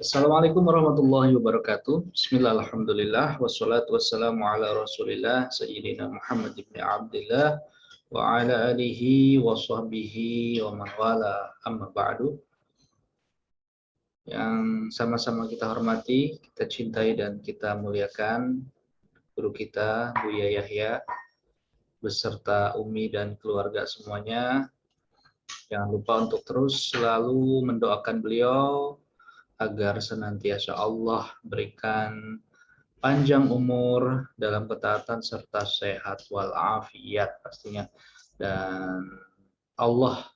Assalamualaikum warahmatullahi wabarakatuh. Bismillah, alhamdulillah, wassalatu wassalamu ala rasulillah, Sayyidina Muhammad ibn Abdillah, wa ala alihi wa sahbihi wa man wala, amma ba'du. Yang sama-sama kita hormati, kita cintai, dan kita muliakan guru kita, Buya Yahya, beserta Umi dan keluarga semuanya. Jangan lupa untuk terus selalu mendoakan beliau agar senantiasa Allah berikan panjang umur dalam ketaatan serta sehat walafiat pastinya, dan Allah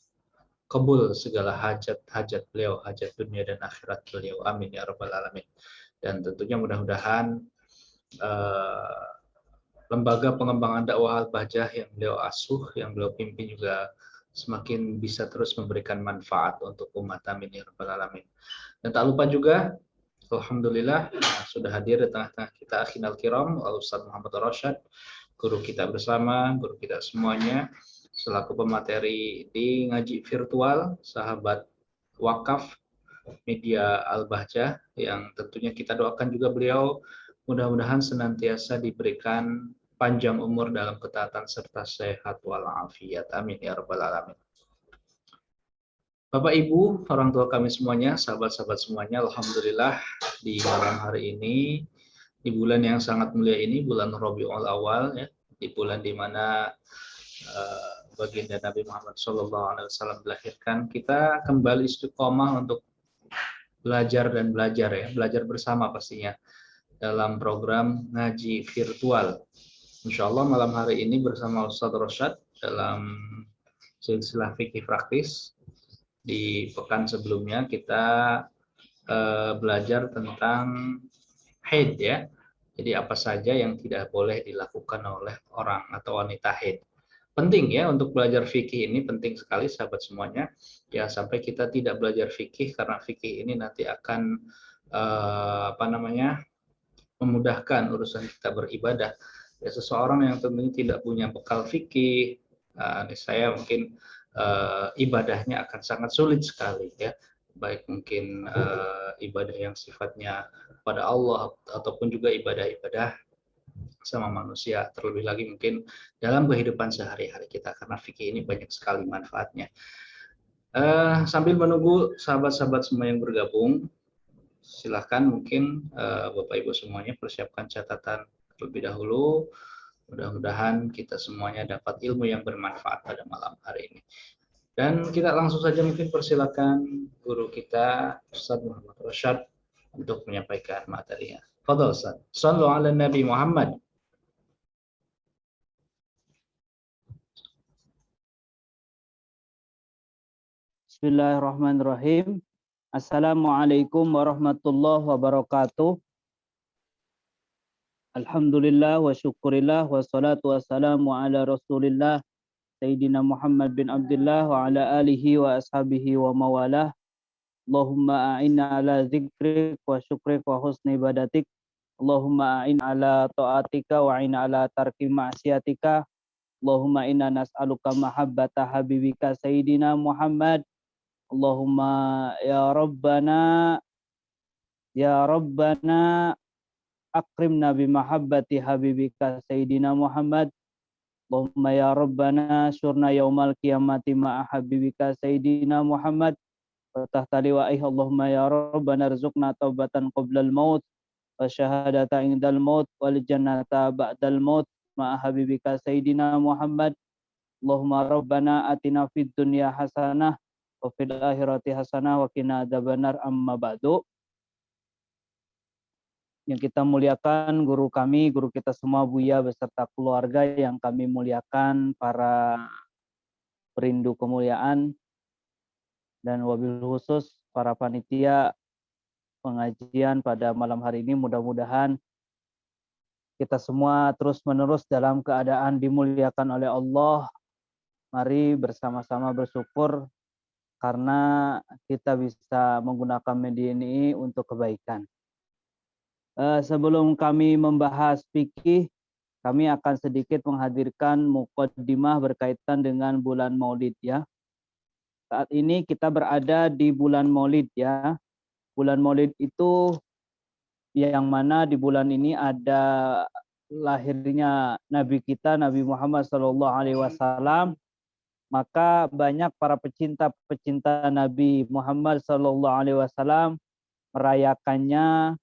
kabul segala hajat-hajat beliau, hajat dunia dan akhirat beliau, amin ya rabbal alamin. Dan tentunya mudah-mudahan lembaga pengembangan dakwah Al-Bahjah yang beliau asuh, yang beliau pimpin juga semakin bisa terus memberikan manfaat untuk umat, amin ya rabbal alamin. Dan tak lupa juga, alhamdulillah, sudah hadir di tengah-tengah kita akhinal kiram, Al-Ustaz Muhammad Rashad, guru kita bersama, guru kita semuanya, selaku pemateri di ngaji virtual, sahabat wakaf media Al-Bahjah, yang tentunya kita doakan juga beliau mudah-mudahan senantiasa diberikan panjang umur dalam ketaatan serta sehat walafiat, amin ya rabbal alamin. Bapak Ibu, orang tua kami semuanya, sahabat-sahabat semuanya, alhamdulillah di malam hari ini, di bulan yang sangat mulia ini, bulan Rabiul Awal, ya, di bulan di mana baginda Nabi Muhammad SAW dilahirkan, kita kembali istiqomah untuk belajar dan belajar, ya, belajar bersama pastinya dalam program ngaji virtual. Insya Allah malam hari ini bersama Ustaz Rashad dalam silsilah fikih praktis. Di pekan sebelumnya kita belajar tentang haid, ya. Jadi apa saja yang tidak boleh dilakukan oleh orang atau wanita haid. Penting ya untuk belajar fikih ini, penting sekali sahabat semuanya. Ya, sampai kita tidak belajar fikih, karena fikih ini nanti akan memudahkan urusan kita beribadah. Ya, seseorang yang tentunya tidak punya bekal fikih, saya mungkin ibadahnya akan sangat sulit sekali, ya, baik mungkin ibadah yang sifatnya pada Allah ataupun juga ibadah-ibadah sama manusia, terlebih lagi mungkin dalam kehidupan sehari-hari kita, karena fikih ini banyak sekali manfaatnya. Sambil menunggu sahabat-sahabat semua yang bergabung, silahkan mungkin Bapak Ibu semuanya persiapkan catatan terlebih dahulu. Mudah-mudahan kita semuanya dapat ilmu yang bermanfaat pada malam hari ini. Dan kita langsung saja mungkin persilakan guru kita Ustaz Muhammad Rashad untuk menyampaikan materinya. Fadhal Ustaz. Shallu ala Nabi Muhammad. Bismillahirrahmanirrahim. Assalamualaikum warahmatullahi wabarakatuh. Alhamdulillah wa syukurillah wa salatu wassalamu ala rasulillah Sayyidina Muhammad bin Abdullah wa ala alihi wa ashabihi wa mawalah. Allahumma a'inna ala zikrik wa syukrik wa husni ibadatik. Allahumma a'inna ala ta'atika wa a'inna ala tarki ma'siyatika. Allahumma inna nas'aluka mahabbata habibika Sayyidina Muhammad. Allahumma ya Rabbana akrimna bimahabbati habibika Sayyidina Muhammad. Allahumma ya Rabbana syurna yaumal qiyamati ma'a habibika Sayyidina Muhammad. Wa tahta liwa'ih Allahumma ya Rabbana rizukna taubatan qoblal maut wa syahadata indal maut wal jannata ba'dal maut ma'a habibika Sayyidina Muhammad. Allahumma Rabbana atina fid dunya hasanah wa fil akhirati hasanah wa qina adzabannar, amma ba'du. Yang kita muliakan guru kami, guru kita semua Buya beserta keluarga yang kami muliakan, para perindu kemuliaan, dan wabil khusus para panitia pengajian pada malam hari ini. Mudah-mudahan kita semua terus-menerus dalam keadaan dimuliakan oleh Allah. Mari bersama-sama bersyukur karena kita bisa menggunakan media ini untuk kebaikan. Sebelum kami membahas fikih, kami akan sedikit menghadirkan muqaddimah berkaitan dengan bulan Maulid, ya. Saat ini kita berada di bulan Maulid, ya. Bulan Maulid itu yang mana di bulan ini ada lahirnya Nabi kita Nabi Muhammad SAW, maka banyak para pecinta Nabi Muhammad SAW merayakannya,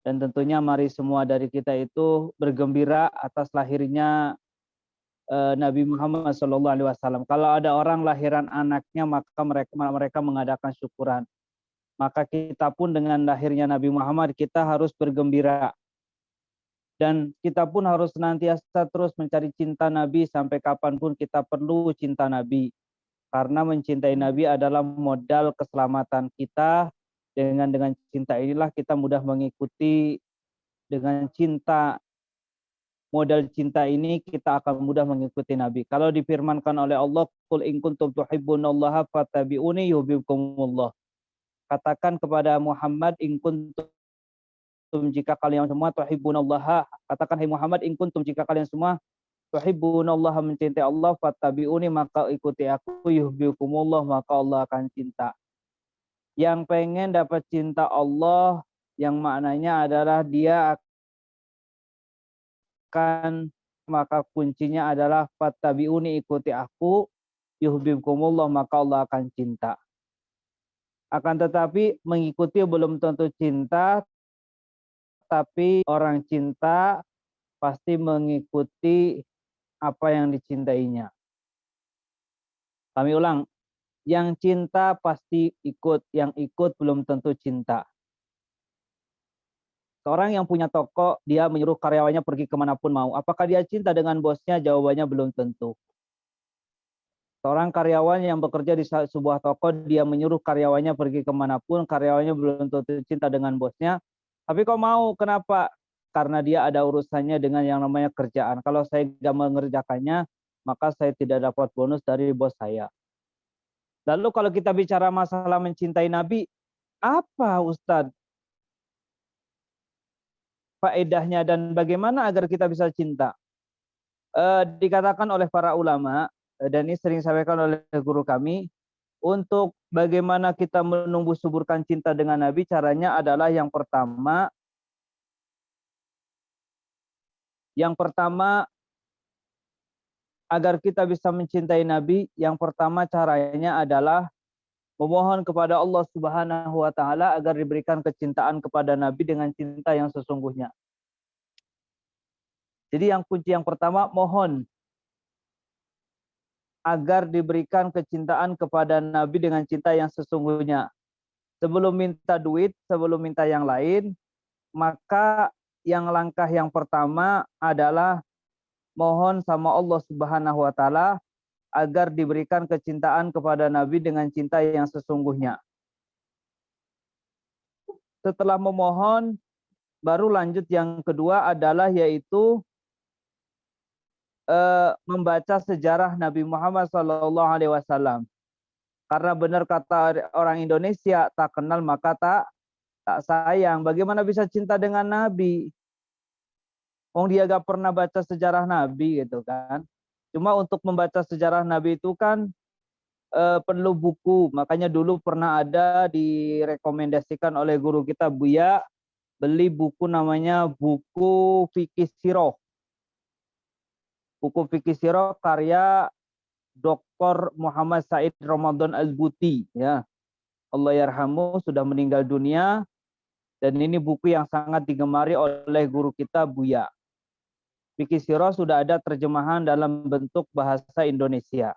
dan tentunya mari semua dari kita itu bergembira atas lahirnya Nabi Muhammad SAW. Kalau ada orang lahiran anaknya, maka mereka mengadakan syukuran. Maka kita pun dengan lahirnya Nabi Muhammad, kita harus bergembira. Dan kita pun harus senantiasa terus mencari cinta Nabi, sampai kapanpun kita perlu cinta Nabi. Karena mencintai Nabi adalah modal keselamatan kita. Dengan cinta inilah kita mudah mengikuti, dengan cinta, modal cinta ini kita akan mudah mengikuti Nabi. Kalau difirmankan oleh Allah, qul in kuntum tuhibbunallaha fattabi'uni yuhibbukumullah. Katakan kepada Muhammad, in kuntum, jika kalian semua tuhibbunallaha, katakan hai Muhammad, in kuntum, jika kalian semua tuhibbunallaha, mencintai Allah, fattabi'uni, maka ikuti aku, yuhibbukumullah, maka Allah akan cinta. Yang pengen dapat cinta Allah, yang maknanya adalah dia akan, maka kuncinya adalah fattabi'uni, ikuti aku, yuhibbukumullah, maka Allah akan cinta. Akan tetapi mengikuti belum tentu cinta, tapi orang cinta pasti mengikuti apa yang dicintainya. Kami ulang, yang cinta pasti ikut, yang ikut belum tentu cinta. Seorang yang punya toko, dia menyuruh karyawannya pergi kemanapun mau. Apakah dia cinta dengan bosnya? Jawabannya belum tentu. Seorang karyawan yang bekerja di sebuah toko, dia menyuruh karyawannya pergi kemanapun, karyawannya belum tentu cinta dengan bosnya. Tapi kok mau? Kenapa? Karena dia ada urusannya dengan yang namanya kerjaan. Kalau saya tidak mengerjakannya, maka saya tidak dapat bonus dari bos saya. Lalu kalau kita bicara masalah mencintai Nabi, apa Ustadz faedahnya dan bagaimana agar kita bisa cinta? Dikatakan oleh para ulama, dan ini sering disampaikan oleh guru kami, untuk bagaimana kita menumbuh suburkan cinta dengan Nabi, caranya adalah yang pertama agar kita bisa mencintai Nabi, yang pertama caranya adalah memohon kepada Allah Subhanahu wa taala agar diberikan kecintaan kepada Nabi dengan cinta yang sesungguhnya. Jadi yang kunci yang pertama, mohon agar diberikan kecintaan kepada Nabi dengan cinta yang sesungguhnya. Sebelum minta duit, sebelum minta yang lain, maka langkah yang pertama adalah mohon sama Allah Subhanahu wa taala agar diberikan kecintaan kepada Nabi dengan cinta yang sesungguhnya. Setelah memohon, baru lanjut yang kedua adalah yaitu membaca sejarah Nabi Muhammad SAW. Karena benar kata orang Indonesia, tak kenal maka tak sayang. Bagaimana bisa cinta dengan Nabi? Dia gak pernah baca sejarah Nabi gitu kan. Cuma untuk membaca sejarah Nabi itu kan perlu buku. Makanya dulu pernah ada direkomendasikan oleh guru kita Buya, beli buku namanya buku Fikih Sirah. Buku Fikih Sirah karya Dr. Muhammad Said Ramadan Al-Buti, ya. Allah yarhamu, sudah meninggal dunia, dan ini buku yang sangat digemari oleh guru kita Buya. Fikih Sirah sudah ada terjemahan dalam bentuk bahasa Indonesia.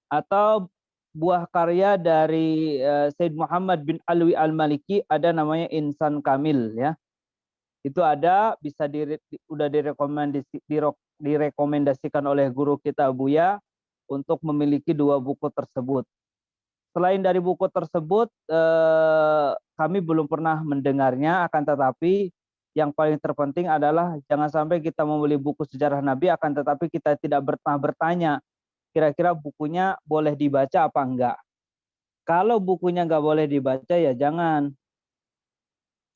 Atau buah karya dari Said Muhammad bin Alwi Al-Maliki, ada namanya Insan Kamil, ya. Itu ada, bisa udah direkomendasikan oleh guru kita Buya untuk memiliki dua buku tersebut. Selain dari buku tersebut, kami belum pernah mendengarnya, akan tetapi yang paling terpenting adalah jangan sampai kita membeli buku sejarah Nabi, akan tetapi kita tidak bertanya, kira-kira bukunya boleh dibaca apa enggak. Kalau bukunya enggak boleh dibaca, ya jangan.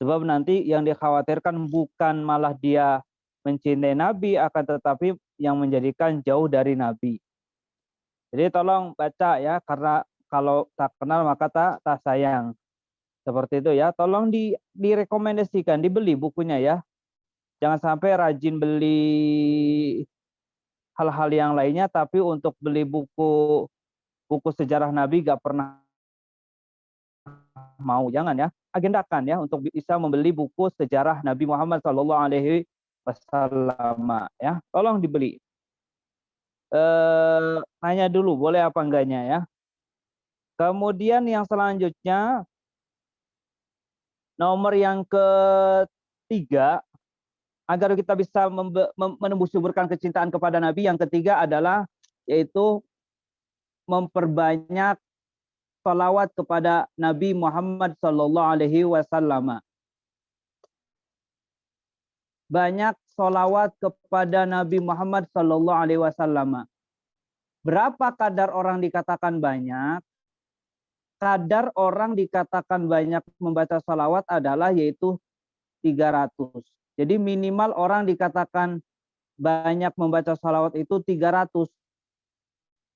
Sebab nanti yang dikhawatirkan bukan malah dia mencintai Nabi, akan tetapi yang menjadikan jauh dari Nabi. Jadi tolong baca ya, karena kalau tak kenal maka tak sayang. Seperti itu ya. Tolong direkomendasikan, dibeli bukunya ya. Jangan sampai rajin beli hal-hal yang lainnya, tapi untuk beli buku sejarah Nabi gak pernah mau. Jangan ya. Agendakan ya untuk bisa membeli buku sejarah Nabi Muhammad SAW ya. Tolong dibeli. Tanya dulu boleh apa enggaknya ya. Kemudian yang selanjutnya, nomor yang ketiga, agar kita bisa menembus suburkan kecintaan kepada Nabi, yang ketiga adalah yaitu memperbanyak salawat kepada Nabi Muhammad SAW. Banyak salawat kepada Nabi Muhammad SAW. Berapa kadar orang dikatakan banyak? Kadar orang dikatakan banyak membaca salawat adalah yaitu 300. Jadi minimal orang dikatakan banyak membaca salawat itu 300.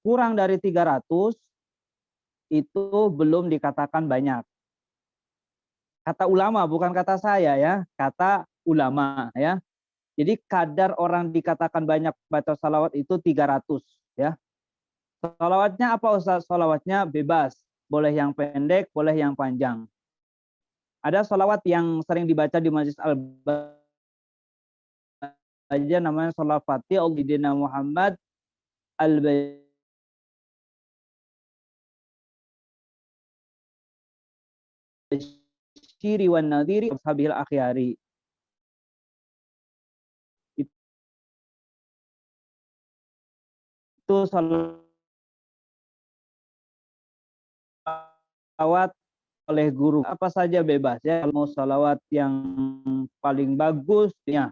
Kurang dari 300 itu belum dikatakan banyak. Kata ulama, bukan kata saya ya, kata ulama ya. Jadi kadar orang dikatakan banyak baca salawat itu 300 ya. Salawatnya apa Ustaz? Salawatnya bebas. Boleh yang pendek, boleh yang panjang. Ada salawat yang sering dibaca di Majlis Al-Baja namanya salawat Fatih Al-Bidina Muhammad Al-Bashiri wan Nadhiri Ashabil Akhyari. Itu salawat oleh guru apa saja bebas ya. Mau salawat yang paling bagus ya.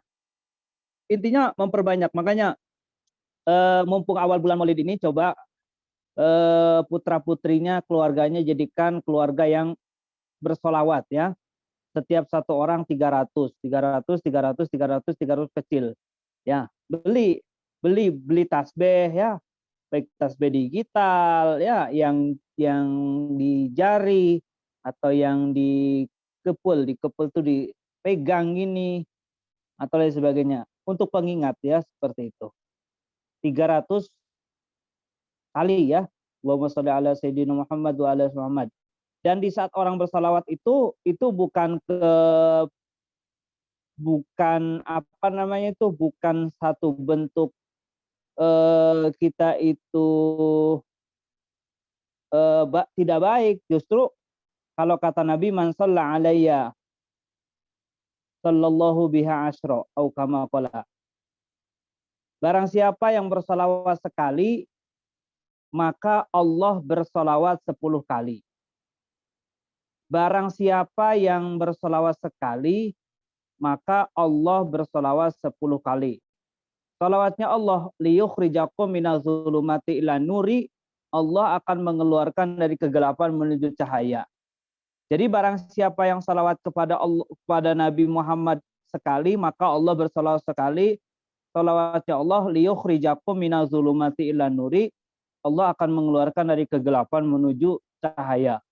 Intinya memperbanyak. Makanya mumpung awal bulan Maulid ini coba putra-putrinya, keluarganya jadikan keluarga yang bersolawat ya. Setiap satu orang 300 kecil. Ya, beli tasbih ya. Baik tasbih digital ya, yang di jari atau yang dikepul tuh dipegang ini atau lain sebagainya untuk pengingat ya, seperti itu. 300 kali ya. Allahumma sholli ala sayyidina Muhammad wa ala Muhammad. Dan di saat orang bersalawat itu bukan apa namanya itu, bukan satu bentuk kita itu tidak baik. Justru kalau kata Nabi, man shalla alayya sallallahu biha asyra au kama qala. Barang siapa yang bersalawat sekali, maka Allah bersalawat 10 kali. Barang siapa yang bersalawat sekali, maka Allah bersalawat 10 kali. Salawatnya Allah, liyukhrijakum minaz zulumati ila nuri, Allah akan mengeluarkan dari kegelapan menuju cahaya. Jadi barang siapa yang salawat kepada Allah, kepada Nabi Muhammad sekali, maka Allah bersalawat sekali. Salawatnya Allah, liyukhrijakum minaz zulumati ila nuri, Allah akan mengeluarkan dari kegelapan menuju cahaya.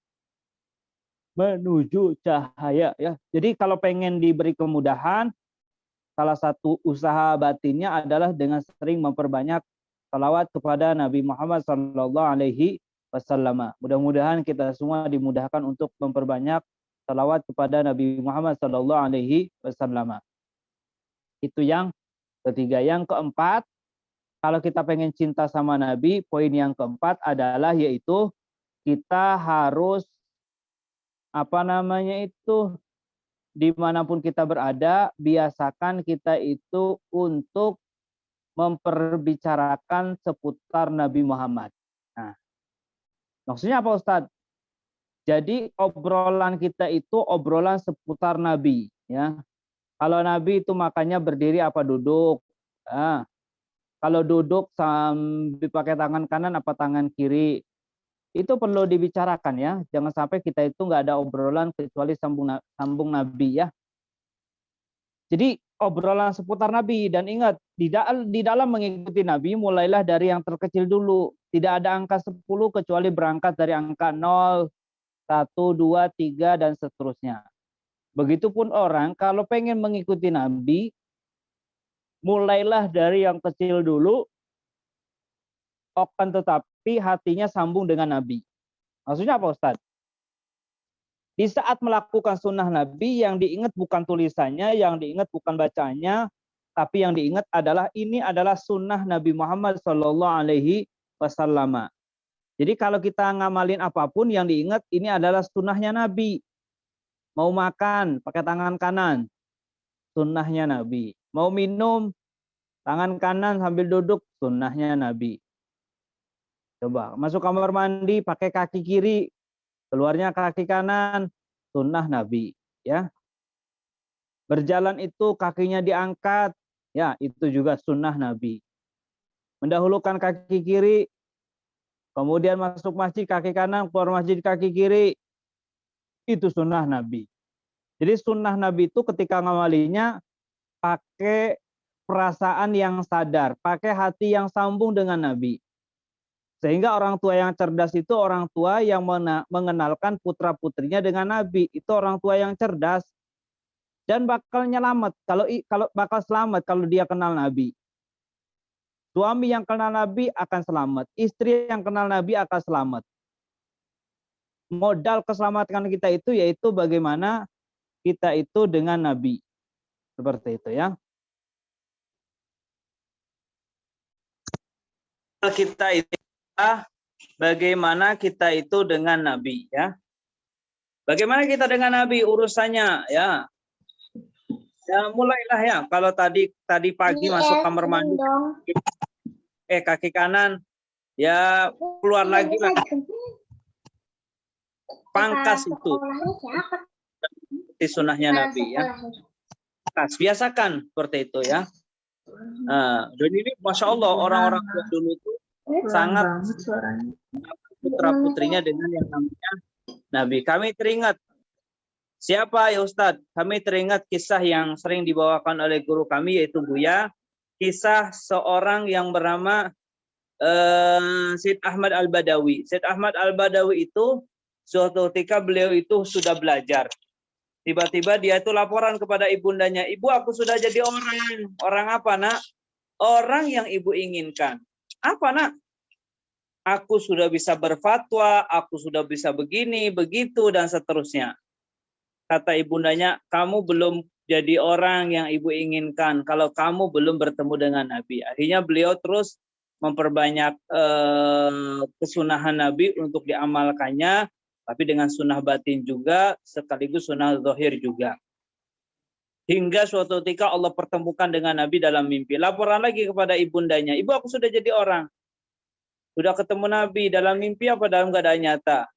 Menuju cahaya ya. Jadi kalau pengen diberi kemudahan, salah satu usaha batinnya adalah dengan sering memperbanyak salawat kepada Nabi Muhammad SAW. Mudah-mudahan kita semua dimudahkan untuk memperbanyak salawat kepada Nabi Muhammad SAW. Itu yang ketiga. Yang keempat, kalau kita pengen cinta sama Nabi, poin yang keempat adalah yaitu kita harus dimanapun kita berada, biasakan kita itu untuk memperbicarakan seputar Nabi Muhammad. Nah, maksudnya apa Ustadz? Jadi obrolan kita itu obrolan seputar Nabi. Ya, kalau Nabi itu makannya berdiri apa duduk? Nah, kalau duduk sambil pakai tangan kanan apa tangan kiri? Itu perlu dibicarakan ya. Jangan sampai kita itu nggak ada obrolan kecuali sambung Nabi ya. Jadi obrolan seputar Nabi, dan ingat di dalam mengikuti Nabi mulailah dari yang terkecil dulu. Tidak ada angka 10 kecuali berangkat dari angka 0, 1, 2, 3 dan seterusnya. Begitupun orang kalau pengen mengikuti Nabi, mulailah dari yang kecil dulu, akan tetapi hatinya sambung dengan Nabi. Maksudnya apa, Ustadz? Di saat melakukan sunnah Nabi, yang diingat bukan tulisannya, yang diingat bukan bacanya, tapi yang diingat adalah ini adalah sunnah Nabi Muhammad SAW. Jadi kalau kita ngamalin apapun, yang diingat ini adalah sunnahnya Nabi. Mau makan pakai tangan kanan, sunnahnya Nabi. Mau minum, tangan kanan sambil duduk, sunnahnya Nabi. Coba masuk kamar mandi pakai kaki kiri, keluarnya kaki kanan, sunnah Nabi. Ya, berjalan itu kakinya diangkat, ya itu juga sunnah Nabi. Mendahulukan kaki kiri, kemudian masuk masjid kaki kanan, keluar masjid kaki kiri, itu sunnah Nabi. Jadi sunnah Nabi itu ketika ngamalinya pakai perasaan yang sadar, pakai hati yang sambung dengan Nabi. Sehingga orang tua yang cerdas itu orang tua yang mengenalkan putra-putrinya dengan Nabi. Itu orang tua yang cerdas. Dan bakal nyelamat kalau bakal selamat kalau dia kenal Nabi. Suami yang kenal Nabi akan selamat, istri yang kenal Nabi akan selamat. Modal keselamatan kita itu yaitu bagaimana kita itu dengan Nabi. Seperti itu ya. Kita itu bagaimana kita itu dengan Nabi ya. Bagaimana kita dengan Nabi urusannya ya. Ya mulailah ya. Kalau tadi pagi masuk kamar mandi, kaki kanan, ya keluar lagi lah. Pangkas itu. Di sunnahnya Nabi ya. Pangkas, biasakan seperti itu ya. Dan ini Masya Allah orang-orang dulu itu sangat putra-putrinya dengan yang namanya Nabi. Kami teringat siapa ya Ustadz? Kami teringat kisah yang sering dibawakan oleh guru kami yaitu Buya. Kisah seorang yang bernama Syed Ahmad Al-Badawi. Syed Ahmad Al-Badawi itu suatu ketika beliau itu sudah belajar. Tiba-tiba dia itu laporan kepada ibundanya, "Ibu, aku sudah jadi orang." Orang apa, Nak? Orang yang ibu inginkan. Apa, Nak? Aku sudah bisa berfatwa, aku sudah bisa begini, begitu, dan seterusnya. Kata ibundanya, kamu belum jadi orang yang ibu inginkan kalau kamu belum bertemu dengan Nabi. Akhirnya beliau terus memperbanyak kesunahan Nabi untuk diamalkannya, tapi dengan sunnah batin juga, sekaligus sunnah zahir juga. Hingga suatu ketika Allah pertemukan dengan Nabi dalam mimpi. Laporan lagi kepada ibundanya, "Ibu, aku sudah jadi orang." Sudah ketemu Nabi dalam mimpi apa dalam keadaan nyata?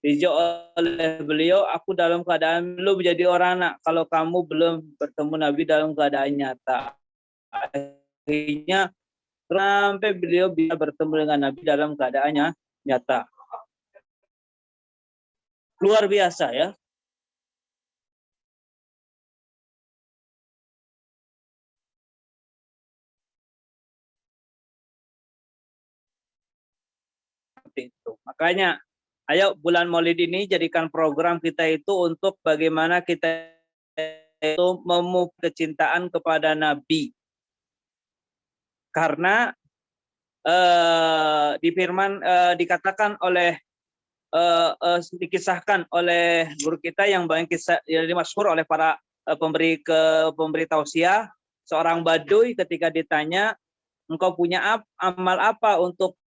Dijawab oleh beliau, "Aku dalam keadaan belum menjadi orang, Nak, kalau kamu belum bertemu Nabi dalam keadaan nyata." Akhirnya sampai beliau bisa bertemu dengan Nabi dalam keadaannya nyata. Luar biasa ya. Itu. Makanya ayo bulan Maulid ini jadikan program kita itu untuk bagaimana kita itu memupuk kecintaan kepada Nabi. Karena di firman dikatakan oleh dikisahkan oleh guru kita yang banyak kisah yang dimasyhur oleh para pemberi tausiah, seorang Baduy ketika ditanya, "Engkau punya amal apa untuk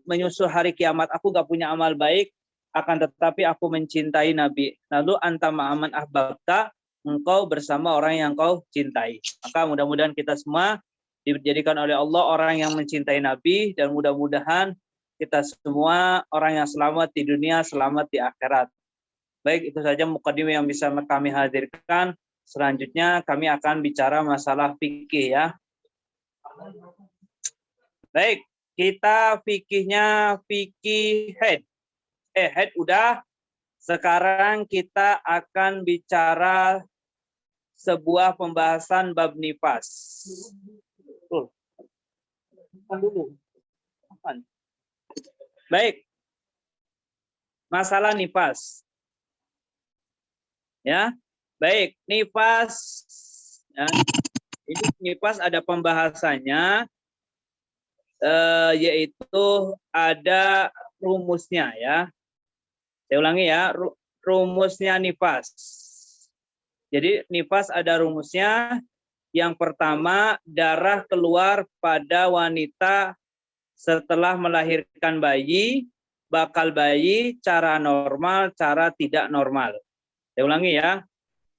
menyusul hari kiamat?" "Aku gak punya amal baik, akan tetapi aku mencintai Nabi." Lalu, "Anta ma'aman ahbabta," engkau bersama orang yang kau cintai. Maka mudah-mudahan kita semua dijadikan oleh Allah orang yang mencintai Nabi, dan mudah-mudahan kita semua orang yang selamat di dunia, selamat di akhirat. Baik, itu saja mukadimah yang bisa kami hadirkan. Selanjutnya kami akan bicara masalah fikih ya. Baik, kita fikihnya fikih head. Head udah. Sekarang kita akan bicara sebuah pembahasan bab nifas. Dulu. Baik. Masalah nifas. Ya. Baik, nifas. Ya. Ini nifas ada pembahasannya, yaitu ada rumusnya ya. Saya ulangi ya, rumusnya nifas. Jadi nifas ada rumusnya. Yang pertama, darah keluar pada wanita setelah melahirkan bayi, bakal bayi, cara normal, cara tidak normal. Saya ulangi ya,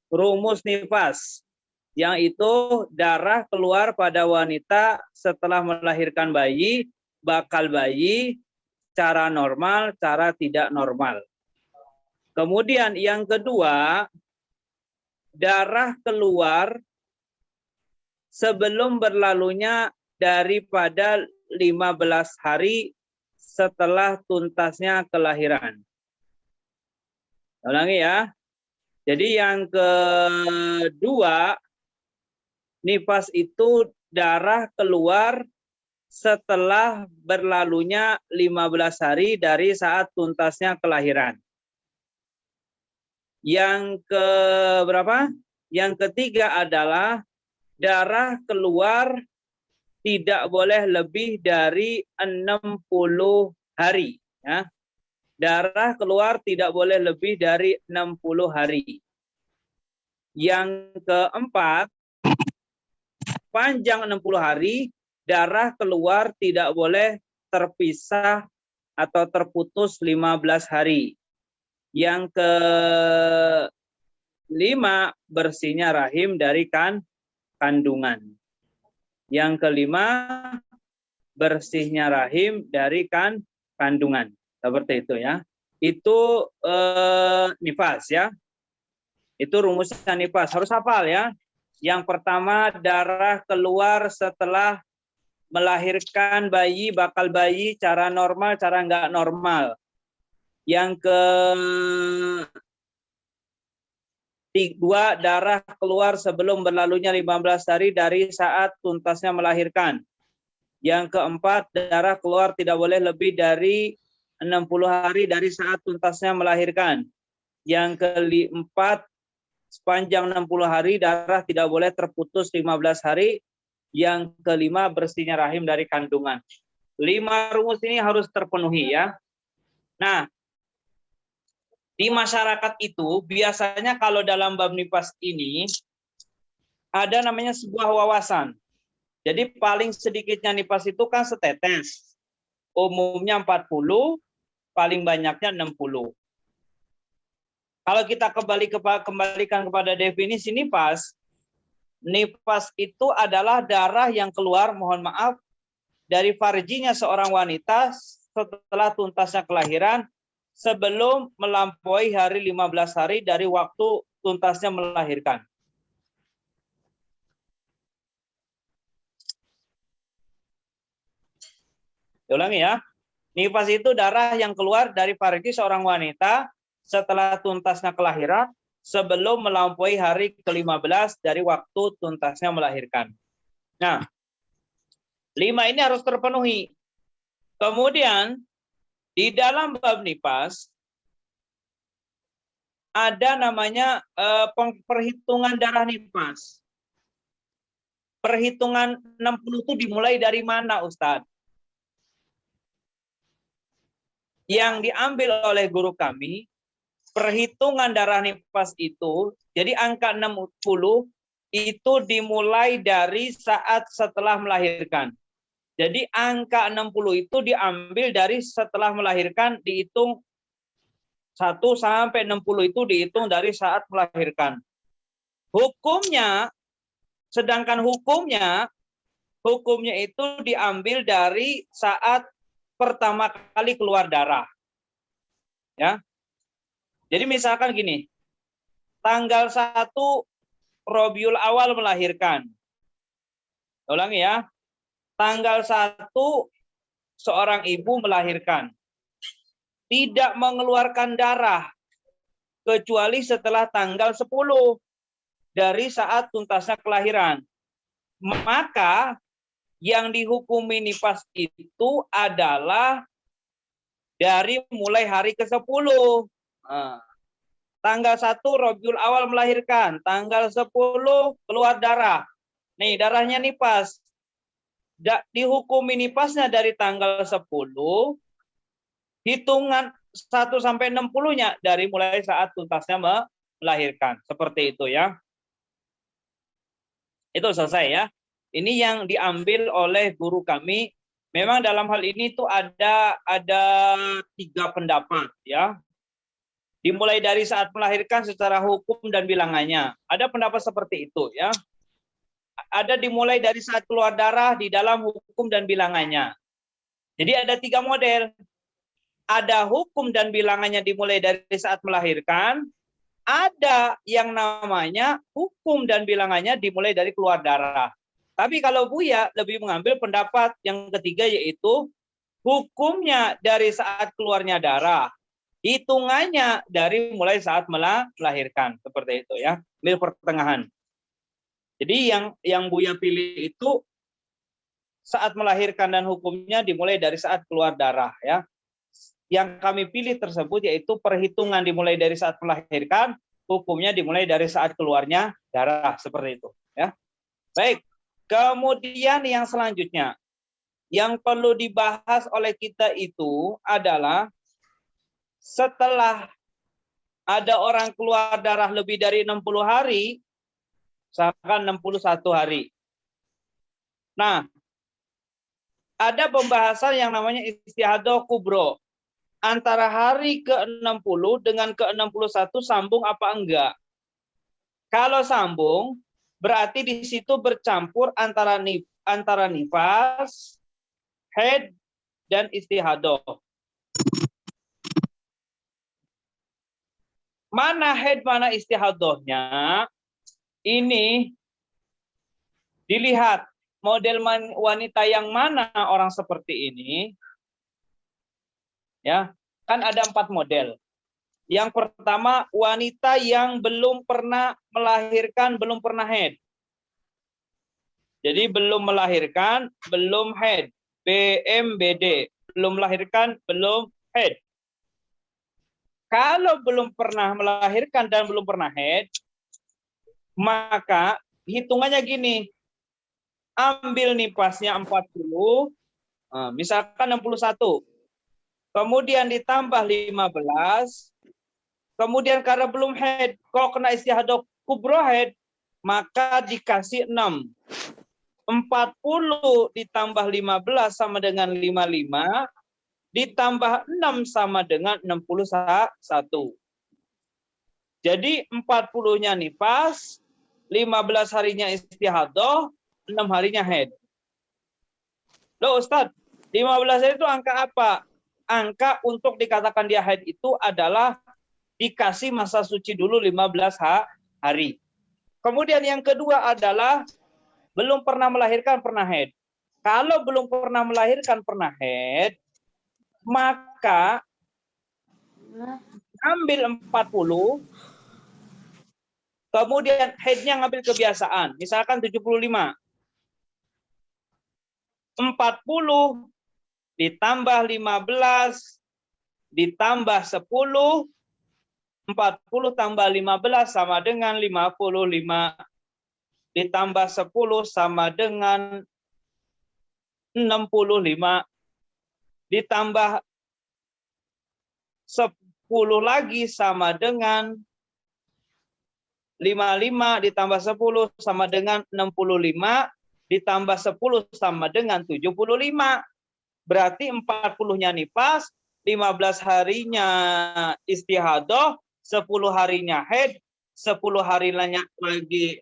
rumus nifas. Yang itu darah keluar pada wanita setelah melahirkan bayi, bakal bayi, cara normal, cara tidak normal. Kemudian yang kedua, darah keluar sebelum berlalunya daripada 15 hari setelah tuntasnya kelahiran. Ulangi ya. Jadi yang kedua, nifas itu darah keluar setelah berlalunya 15 hari dari saat tuntasnya kelahiran. Yang keberapa? Yang ketiga adalah darah keluar tidak boleh lebih dari 60 hari. Ya. Darah keluar tidak boleh lebih dari 60 hari. Yang keempat, panjang 60 hari, darah keluar tidak boleh terpisah atau terputus 15 hari. Yang kelima, bersihnya rahim dari kandungan. Yang kelima, bersihnya rahim dari kandungan. Seperti itu ya. Itu nifas ya. Itu rumusnya nifas. Harus hafal ya. Yang pertama, darah keluar setelah melahirkan bayi, bakal bayi, cara normal, cara nggak normal. Yang kedua, darah keluar sebelum berlalunya 15 hari dari saat tuntasnya melahirkan. Yang keempat, darah keluar tidak boleh lebih dari 60 hari dari saat tuntasnya melahirkan. Yang keempat, sepanjang 60 hari darah tidak boleh terputus 15 hari. Yang kelima, bersihnya rahim dari kandungan. 5 rumus ini harus terpenuhi ya. Nah, di masyarakat itu biasanya kalau dalam bab nifas ini ada namanya sebuah wawasan. Jadi paling sedikitnya nifas itu kan setetes. Umumnya 40, paling banyaknya 60. Kalau kita kembalikan kepada definisi nifas, nifas itu adalah darah yang keluar, mohon maaf, dari farjinya seorang wanita setelah tuntasnya kelahiran sebelum melampaui hari 15 hari dari waktu tuntasnya melahirkan. Ulangi ya. Nifas itu darah yang keluar dari farji seorang wanita setelah tuntasnya kelahiran sebelum melampaui hari ke-15 dari waktu tuntasnya melahirkan. Nah, 5 ini harus terpenuhi. Kemudian di dalam bab nifas ada namanya perhitungan darah nifas. Perhitungan 60 itu dimulai dari mana, Ustadz? Yang diambil oleh guru kami, perhitungan darah nifas itu, jadi angka 60 itu dimulai dari saat setelah melahirkan. Jadi angka 60 itu diambil dari setelah melahirkan, dihitung 1 sampai 60 itu dihitung dari saat melahirkan. Hukumnya, sedangkan hukumnya itu diambil dari saat pertama kali keluar darah. Ya. Jadi misalkan gini, tanggal 1 Rabiul Awal melahirkan. Ulangi ya. Tanggal 1 seorang ibu melahirkan. Tidak mengeluarkan darah kecuali setelah tanggal 10 dari saat tuntasnya kelahiran. Maka yang dihukumi nifas itu adalah dari mulai hari ke-10. Tanggal 1 Rabiul Awal melahirkan, tanggal 10 keluar darah. Nih, darahnya nifas. Dihukumi nifasnya dari tanggal 10, hitungan 1 sampai 60-nya dari mulai saat tuntasnya melahirkan. Seperti itu ya. Itu selesai ya. Ini yang diambil oleh guru kami. Memang dalam hal ini tuh ada 3 pendapat ya. Dimulai dari saat melahirkan secara hukum dan bilangannya. Ada pendapat seperti itu ya. Ada dimulai dari saat keluar darah di dalam hukum dan bilangannya. Jadi ada 3 model. Ada hukum dan bilangannya dimulai dari saat melahirkan. Ada yang namanya hukum dan bilangannya dimulai dari keluar darah. Tapi kalau Buya lebih mengambil pendapat yang ketiga, yaitu hukumnya dari saat keluarnya darah, hitungannya dari mulai saat melahirkan. Seperti itu ya, ambil pertengahan. Jadi yang Buya pilih itu saat melahirkan dan hukumnya dimulai dari saat keluar darah ya. Yang kami pilih tersebut yaitu perhitungan dimulai dari saat melahirkan, hukumnya dimulai dari saat keluarnya darah, seperti itu ya. Baik, kemudian yang selanjutnya yang perlu dibahas oleh kita itu adalah setelah ada orang keluar darah lebih dari 60 hari, misalkan 61 hari. Nah, ada pembahasan yang namanya istihadah kubro. Antara hari ke-60 dengan ke-61 sambung apa enggak? Kalau sambung, berarti di situ bercampur antara nifas, haid, dan istihadah. Mana haid, mana istihadahnya? Ini dilihat model wanita yang mana orang seperti ini. Ya, kan ada 4 model. Yang pertama, wanita yang belum pernah melahirkan, belum pernah haid. Jadi belum melahirkan, belum haid. BMBD, belum melahirkan, belum haid. Kalau belum pernah melahirkan dan belum pernah haid, maka hitungannya gini. Ambil nifasnya 40, misalkan 61. Kemudian ditambah 15, kemudian karena belum haid, kalau kena istihadah kubro haid, maka dikasih 6. 40 ditambah 15 sama dengan 55, ditambah 6 sama dengan 61. Jadi 40-nya nifas, 15 harinya istihadah, 6 harinya haid. Loh Ustadz, 15 hari itu angka apa? Angka untuk dikatakan dia haid itu adalah dikasih masa suci dulu 15 hari. Kemudian yang kedua adalah belum pernah melahirkan, pernah haid. Kalau belum pernah melahirkan, pernah haid, maka ambil 40, kemudian haidnya ngambil kebiasaan, misalkan 75. 40 ditambah 15 ditambah 10, 40 tambah 15 sama dengan 55, ditambah 10 sama dengan 65, ditambah 10 lagi sama dengan 55, ditambah 10 sama dengan 65, ditambah 10 sama dengan 75. Berarti 40-nya nifas, 15 harinya istihadah, 10 harinya haid, 10 harinya lagi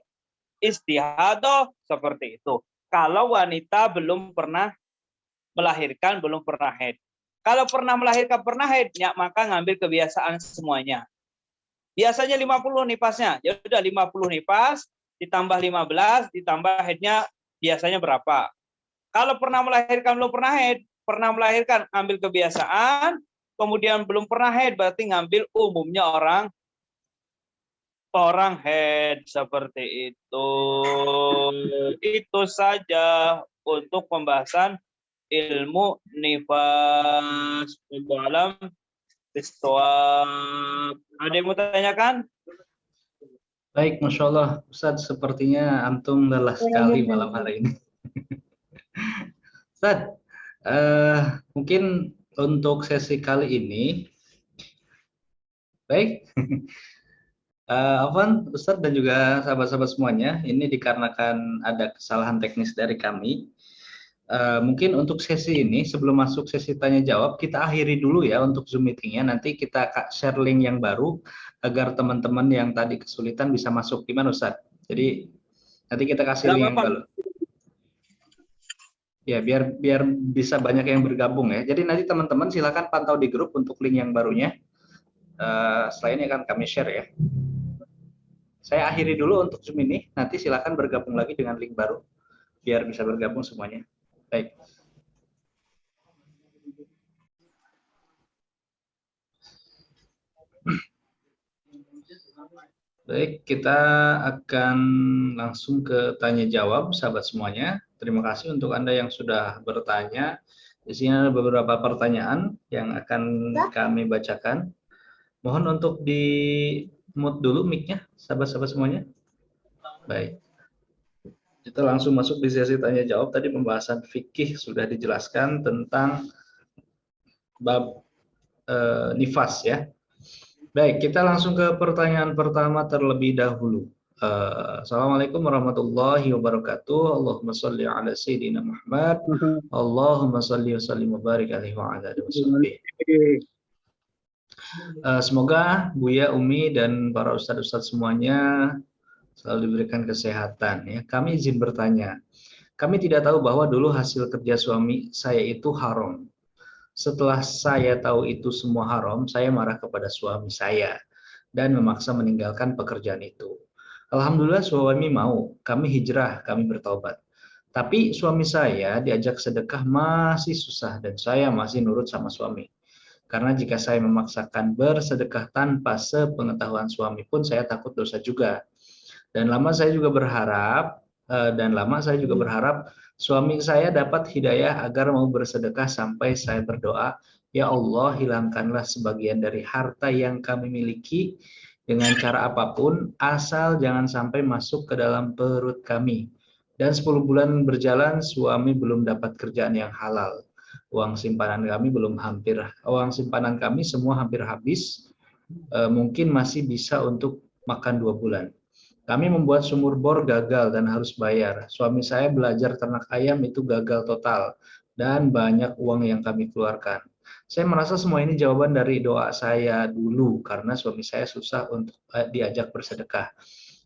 istihadah, seperti itu. Kalau wanita belum pernah melahirkan, belum pernah haid. Kalau pernah melahirkan, pernah haid, ya maka ngambil kebiasaan semuanya. Biasanya 50 nifasnya. Ya udah 50 nifas, ditambah 15, ditambah haidnya biasanya berapa. Kalau pernah melahirkan, belum pernah haid, pernah melahirkan, ambil kebiasaan, kemudian belum pernah haid, berarti ngambil umumnya orang orang head seperti itu. Itu saja untuk pembahasan ilmu nifas. Dalam bisawab. Ada yang mau tanyakan? Baik, Masya Allah, Ustadz, sepertinya antum lelah sekali malam hari ini. Ustadz, mungkin untuk sesi kali ini, baik, Afwan, Ustadz dan juga sahabat-sahabat semuanya, ini dikarenakan ada kesalahan teknis dari kami. Mungkin untuk sesi ini, sebelum masuk sesi tanya jawab, kita akhiri dulu ya untuk Zoom meetingnya. Nanti kita share link yang baru agar teman-teman yang tadi kesulitan bisa masuk. Gimana Ustadz? Jadi nanti kita kasih link yang baru. Ya, biar bisa banyak yang bergabung ya. Jadi nanti teman-teman silakan pantau di grup untuk link yang barunya. Setelah ini akan kami share ya. Saya akhiri dulu untuk Zoom ini. Nanti silakan bergabung lagi dengan link baru biar bisa bergabung semuanya. Baik. Baik, kita akan langsung ke tanya jawab sahabat semuanya. Terima kasih untuk Anda yang sudah bertanya. Di sini ada beberapa pertanyaan yang akan kami bacakan. Mohon untuk di mute dulu mic-nya sahabat-sahabat semuanya. Baik. Kita langsung masuk di sesi tanya jawab. Tadi pembahasan fikih sudah dijelaskan tentang bab nifas ya. Baik, kita langsung ke pertanyaan pertama terlebih dahulu. Assalamualaikum warahmatullahi wabarakatuh. Allahumma sholli ala sayyidina Muhammad. Allahumma sholli wa sallim wa barik alaihi wa ala alihi wasallam. Semoga Buya, Umi dan para ustadz-ustadz semuanya selalu diberikan kesehatan ya. Kami izin bertanya. Kami tidak tahu bahwa dulu hasil kerja suami saya itu haram. Setelah saya tahu itu semua haram, saya marah kepada suami saya dan memaksa meninggalkan pekerjaan itu. Alhamdulillah suami mau, kami hijrah, kami bertobat. Tapi suami saya diajak sedekah masih susah dan saya masih nurut sama suami. Karena jika saya memaksakan bersedekah tanpa sepengetahuan suami pun saya takut dosa juga. Dan lama saya juga berharap suami saya dapat hidayah agar mau bersedekah sampai saya berdoa, ya Allah hilangkanlah sebagian dari harta yang kami miliki dengan cara apapun, asal jangan sampai masuk ke dalam perut kami. Dan 10 bulan berjalan, suami belum dapat kerjaan yang halal. Uang simpanan kami semua hampir habis, mungkin masih bisa untuk makan 2 bulan. Kami membuat sumur bor gagal dan harus bayar. Suami saya belajar ternak ayam itu gagal total dan banyak uang yang kami keluarkan. Saya merasa semua ini jawaban dari doa saya dulu karena suami saya susah untuk diajak bersedekah.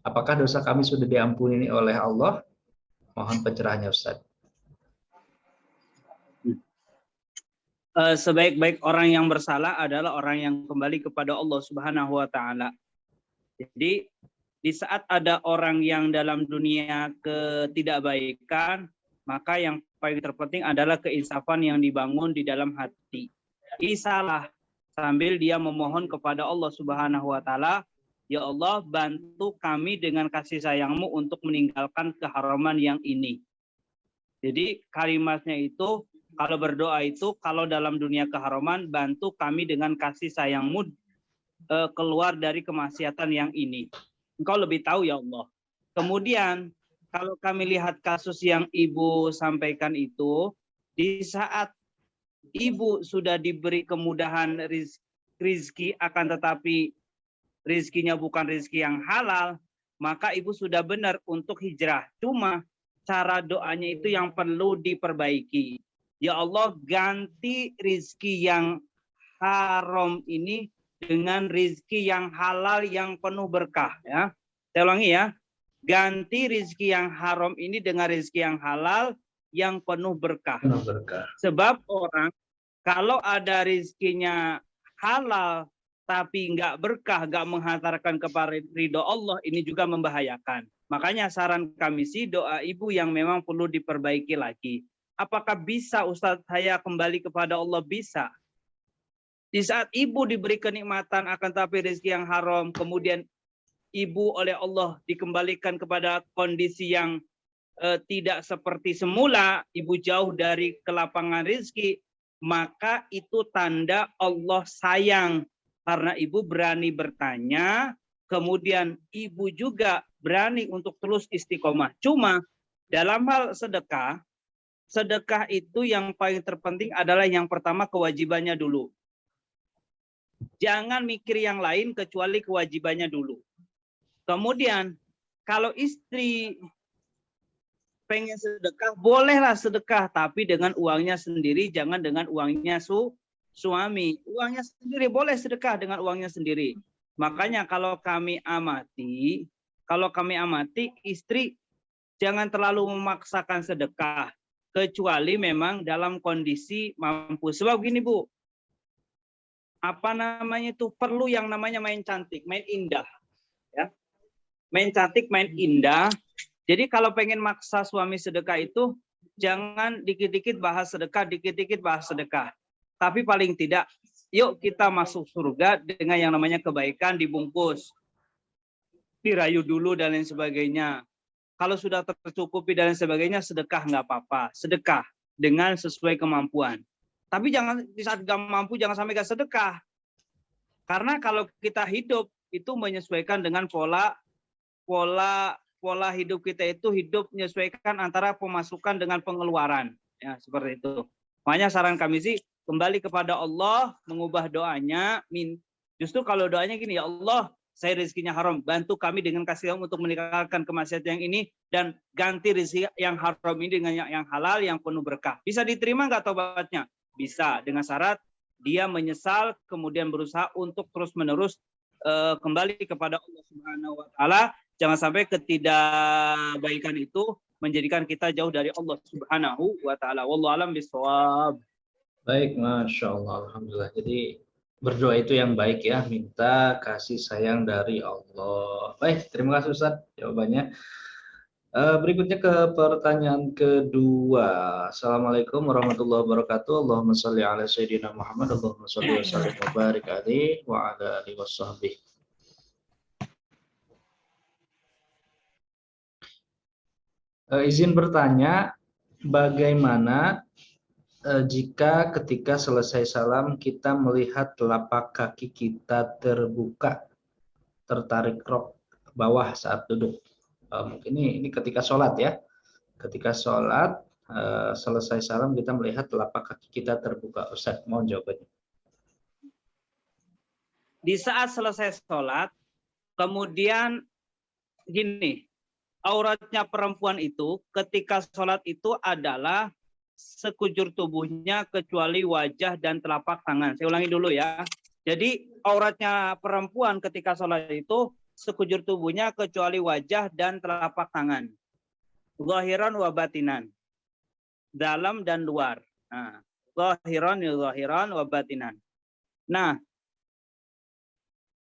Apakah dosa kami sudah diampuni oleh Allah? Mohon pencerahannya Ustaz. Sebaik-baik orang yang bersalah adalah orang yang kembali kepada Allah Subhanahu wa taala. Jadi di saat ada orang yang dalam dunia ketidakbaikan, maka yang paling terpenting adalah keinsafan yang dibangun di dalam hati. Isalah sambil dia memohon kepada Allah Subhanahu wa taala, ya Allah bantu kami dengan kasih sayang-Mu untuk meninggalkan keharaman yang ini. Jadi kalimatnya itu kalau berdoa itu kalau dalam dunia keharaman bantu kami dengan kasih sayang-Mu keluar dari kemaksiatan yang ini. Engkau lebih tahu ya Allah. Kemudian kalau kami lihat kasus yang Ibu sampaikan itu, di saat Ibu sudah diberi kemudahan rizki akan tetapi rizkinya bukan rizki yang halal, maka Ibu sudah benar untuk hijrah. Cuma cara doanya itu yang perlu diperbaiki. Ya Allah ganti rizki yang haram ini dengan rizki yang halal yang penuh berkah ya. Saya ulangi ya. Ganti rizki yang haram ini dengan rizki yang halal yang penuh berkah. Sebab orang kalau ada rizkinya halal tapi nggak berkah, nggak menghantarkan kepada ridho Allah, ini juga membahayakan. Makanya saran kami sih doa Ibu yang memang perlu diperbaiki lagi. Apakah bisa Ustadz saya kembali kepada Allah? Bisa. Di saat Ibu diberi kenikmatan akan tapi rezeki yang haram, kemudian ibu oleh Allah dikembalikan kepada kondisi yang tidak seperti semula, ibu jauh dari kelapangan rezeki, maka itu tanda Allah sayang karena ibu berani bertanya, kemudian ibu juga berani untuk terus istiqomah. Cuma dalam hal sedekah, sedekah itu yang paling terpenting adalah yang pertama kewajibannya dulu. Jangan mikir yang lain kecuali kewajibannya dulu. Kemudian kalau istri pengen sedekah, bolehlah sedekah, tapi dengan uangnya sendiri, jangan dengan uangnya suami. Uangnya sendiri boleh sedekah dengan uangnya sendiri. Makanya kalau kami amati istri jangan terlalu memaksakan sedekah, kecuali memang dalam kondisi mampu. Sebab gini Bu, perlu yang namanya main cantik, main indah, ya. Main cantik, main indah. Jadi kalau pengen maksa suami sedekah itu, jangan dikit-dikit bahas sedekah, dikit-dikit bahas sedekah. Tapi paling tidak, yuk kita masuk surga dengan yang namanya kebaikan dibungkus. Dirayu dulu dan lain sebagainya. Kalau sudah tercukupi dan lain sebagainya, sedekah nggak apa-apa. Sedekah dengan sesuai kemampuan. Tapi jangan di saat nggak mampu, jangan sampai nggak sedekah. Karena kalau kita hidup, itu menyesuaikan dengan pola hidup kita itu hidup menyesuaikan antara pemasukan dengan pengeluaran, ya seperti itu. Makanya saran kami sih kembali kepada Allah, mengubah doanya. Justru kalau doanya gini, ya Allah, saya rezekinya haram, bantu kami dengan kasih kamu untuk meninggalkan kemaksiatan yang ini dan ganti rezeki yang haram ini dengan yang halal yang penuh berkah. Bisa diterima nggak taubatnya? Bisa, dengan syarat dia menyesal kemudian berusaha untuk terus menerus kembali kepada Allah Subhanahu wa taala. Jangan sampai ketidakbaikan itu menjadikan kita jauh dari Allah Subhanahu wa taala. Wallahu alam bishawab. Baik, Masya Allah, Alhamdulillah. Jadi berdoa itu yang baik ya, minta kasih sayang dari Allah. Baik, terima kasih Ustaz jawabannya. Berikutnya ke pertanyaan kedua. Assalamualaikum warahmatullahi wabarakatuh. Allahumma sholli ala sayyidina Muhammad. Allahumma sholli wa sallim wa barik alaihi wa ala alihi washabbihi. Izin bertanya, bagaimana jika ketika selesai salam kita melihat telapak kaki kita terbuka, tertarik rok bawah saat duduk? Mungkin ini ketika sholat ya. Ketika sholat, selesai salam kita melihat telapak kaki kita terbuka. Ustaz, mohon jawabannya. Di saat selesai sholat, kemudian gini, auratnya perempuan itu ketika sholat itu adalah sekujur tubuhnya kecuali wajah dan telapak tangan. Saya ulangi dulu ya. Jadi auratnya perempuan ketika sholat itu sekujur tubuhnya kecuali wajah dan telapak tangan. Zahiran wa batinan. Dalam dan luar. Nah, zahiran wa batinan. Nah,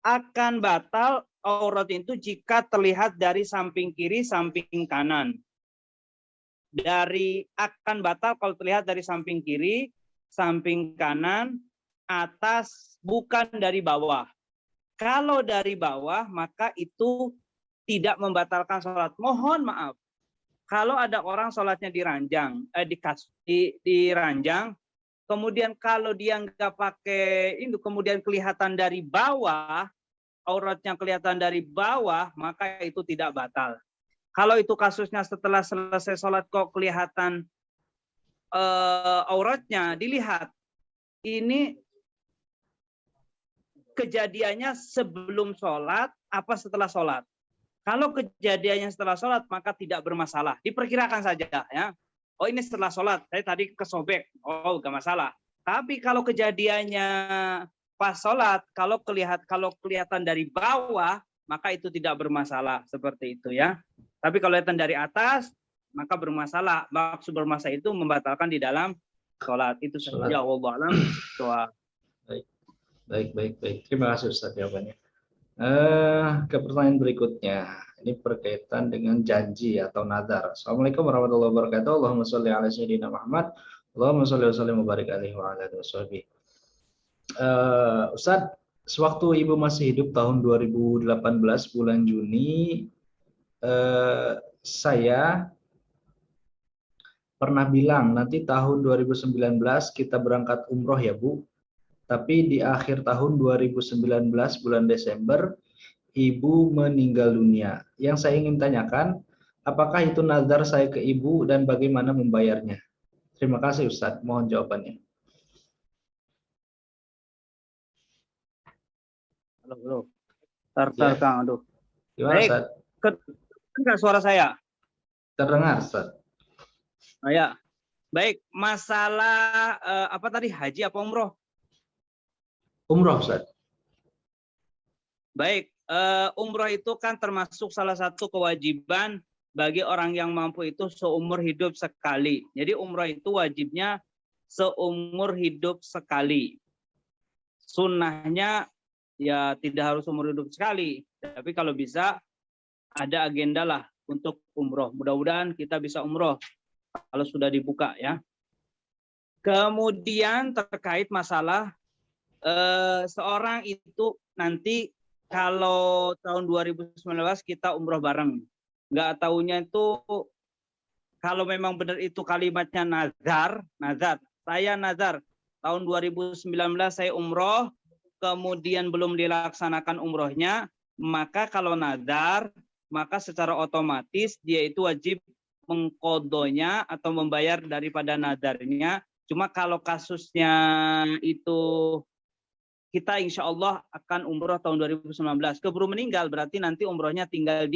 akan batal aurat itu jika terlihat dari samping kiri, samping kanan. Akan batal kalau terlihat dari samping kiri, samping kanan, atas, bukan dari bawah. Kalau dari bawah, maka itu tidak membatalkan sholat. Mohon maaf, kalau ada orang sholatnya diranjang, diranjang, kemudian kalau dia nggak pakai itu, kemudian kelihatan dari bawah, auratnya kelihatan dari bawah, maka itu tidak batal. Kalau itu kasusnya setelah selesai sholat kok kelihatan auratnya, dilihat. Ini kejadiannya sebelum sholat apa setelah sholat. Kalau kejadiannya setelah sholat maka tidak bermasalah. Diperkirakan saja ya. Oh ini setelah sholat, saya tadi kesobek. Oh gak masalah. Tapi kalau kejadiannya pas sholat, kalau kelihatan dari bawah, maka itu tidak bermasalah. Seperti itu ya. Tapi kalau kelihatan dari atas, maka bermasalah. Maksud bermasalah itu membatalkan di dalam sholat. Itu saja. Wallahu a'lam. Baik. Terima kasih Ustaz jawabannya. Ke pertanyaan berikutnya. Ini berkaitan dengan janji atau nadar. Assalamualaikum warahmatullahi wabarakatuh. Allahumma sholli ala sayyidina Muhammad. Allahumma sholli wa sallim wa barik alaihi wa ala alihi washabbihi. Ustaz, sewaktu Ibu masih hidup tahun 2018 bulan Juni, saya pernah bilang nanti tahun 2019 kita berangkat umroh ya Bu. Tapi di akhir tahun 2019 bulan Desember, Ibu meninggal dunia. Yang saya ingin tanyakan, apakah itu nazar saya ke Ibu dan bagaimana membayarnya? Terima kasih Ustadz, mohon jawabannya. Halo. Ya, Kang, aduh. gimana Baik, Ustadz? kedengar suara saya? Terdengar Ustadz. Oh, ya. Baik, masalah apa tadi, haji apa umroh? Umroh Ustadz. Baik, umroh itu kan termasuk salah satu kewajiban bagi orang yang mampu itu seumur hidup sekali. Jadi umroh itu wajibnya seumur hidup sekali. Sunnahnya ya tidak harus umur hidup sekali, tapi kalau bisa ada agenda lah untuk umroh. Mudah-mudahan kita bisa umroh kalau sudah dibuka ya. Kemudian terkait masalah seorang itu nanti kalau tahun 2019 kita umroh bareng. Nggak tahunya itu kalau memang benar itu kalimatnya nazar. Saya nazar tahun 2019 saya umroh, kemudian belum dilaksanakan umrohnya, maka kalau nazar, maka secara otomatis dia itu wajib mengkodonya atau membayar daripada nazarnya. Cuma kalau kasusnya itu kita insya Allah akan umroh tahun 2019. Keburu meninggal berarti nanti umrohnya tinggal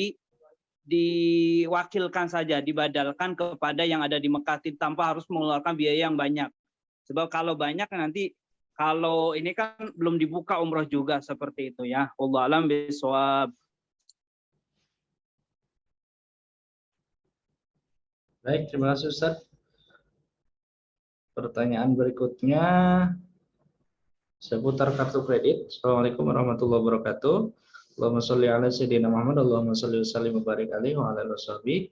diwakilkan saja, dibadalkan kepada yang ada di Mekah tanpa harus mengeluarkan biaya yang banyak. Sebab kalau banyak nanti kalau ini kan belum dibuka umroh juga seperti itu ya. Wallahu a'lam bishawab. Baik, terima kasih Ustadz. Pertanyaan berikutnya seputar kartu kredit. Assalamualaikum warahmatullahi wabarakatuh. Allahumma sholli ala sayyidina Muhammad, Allahumma sholli wa sallim wa barik alaihi wa ala alihi washabihi.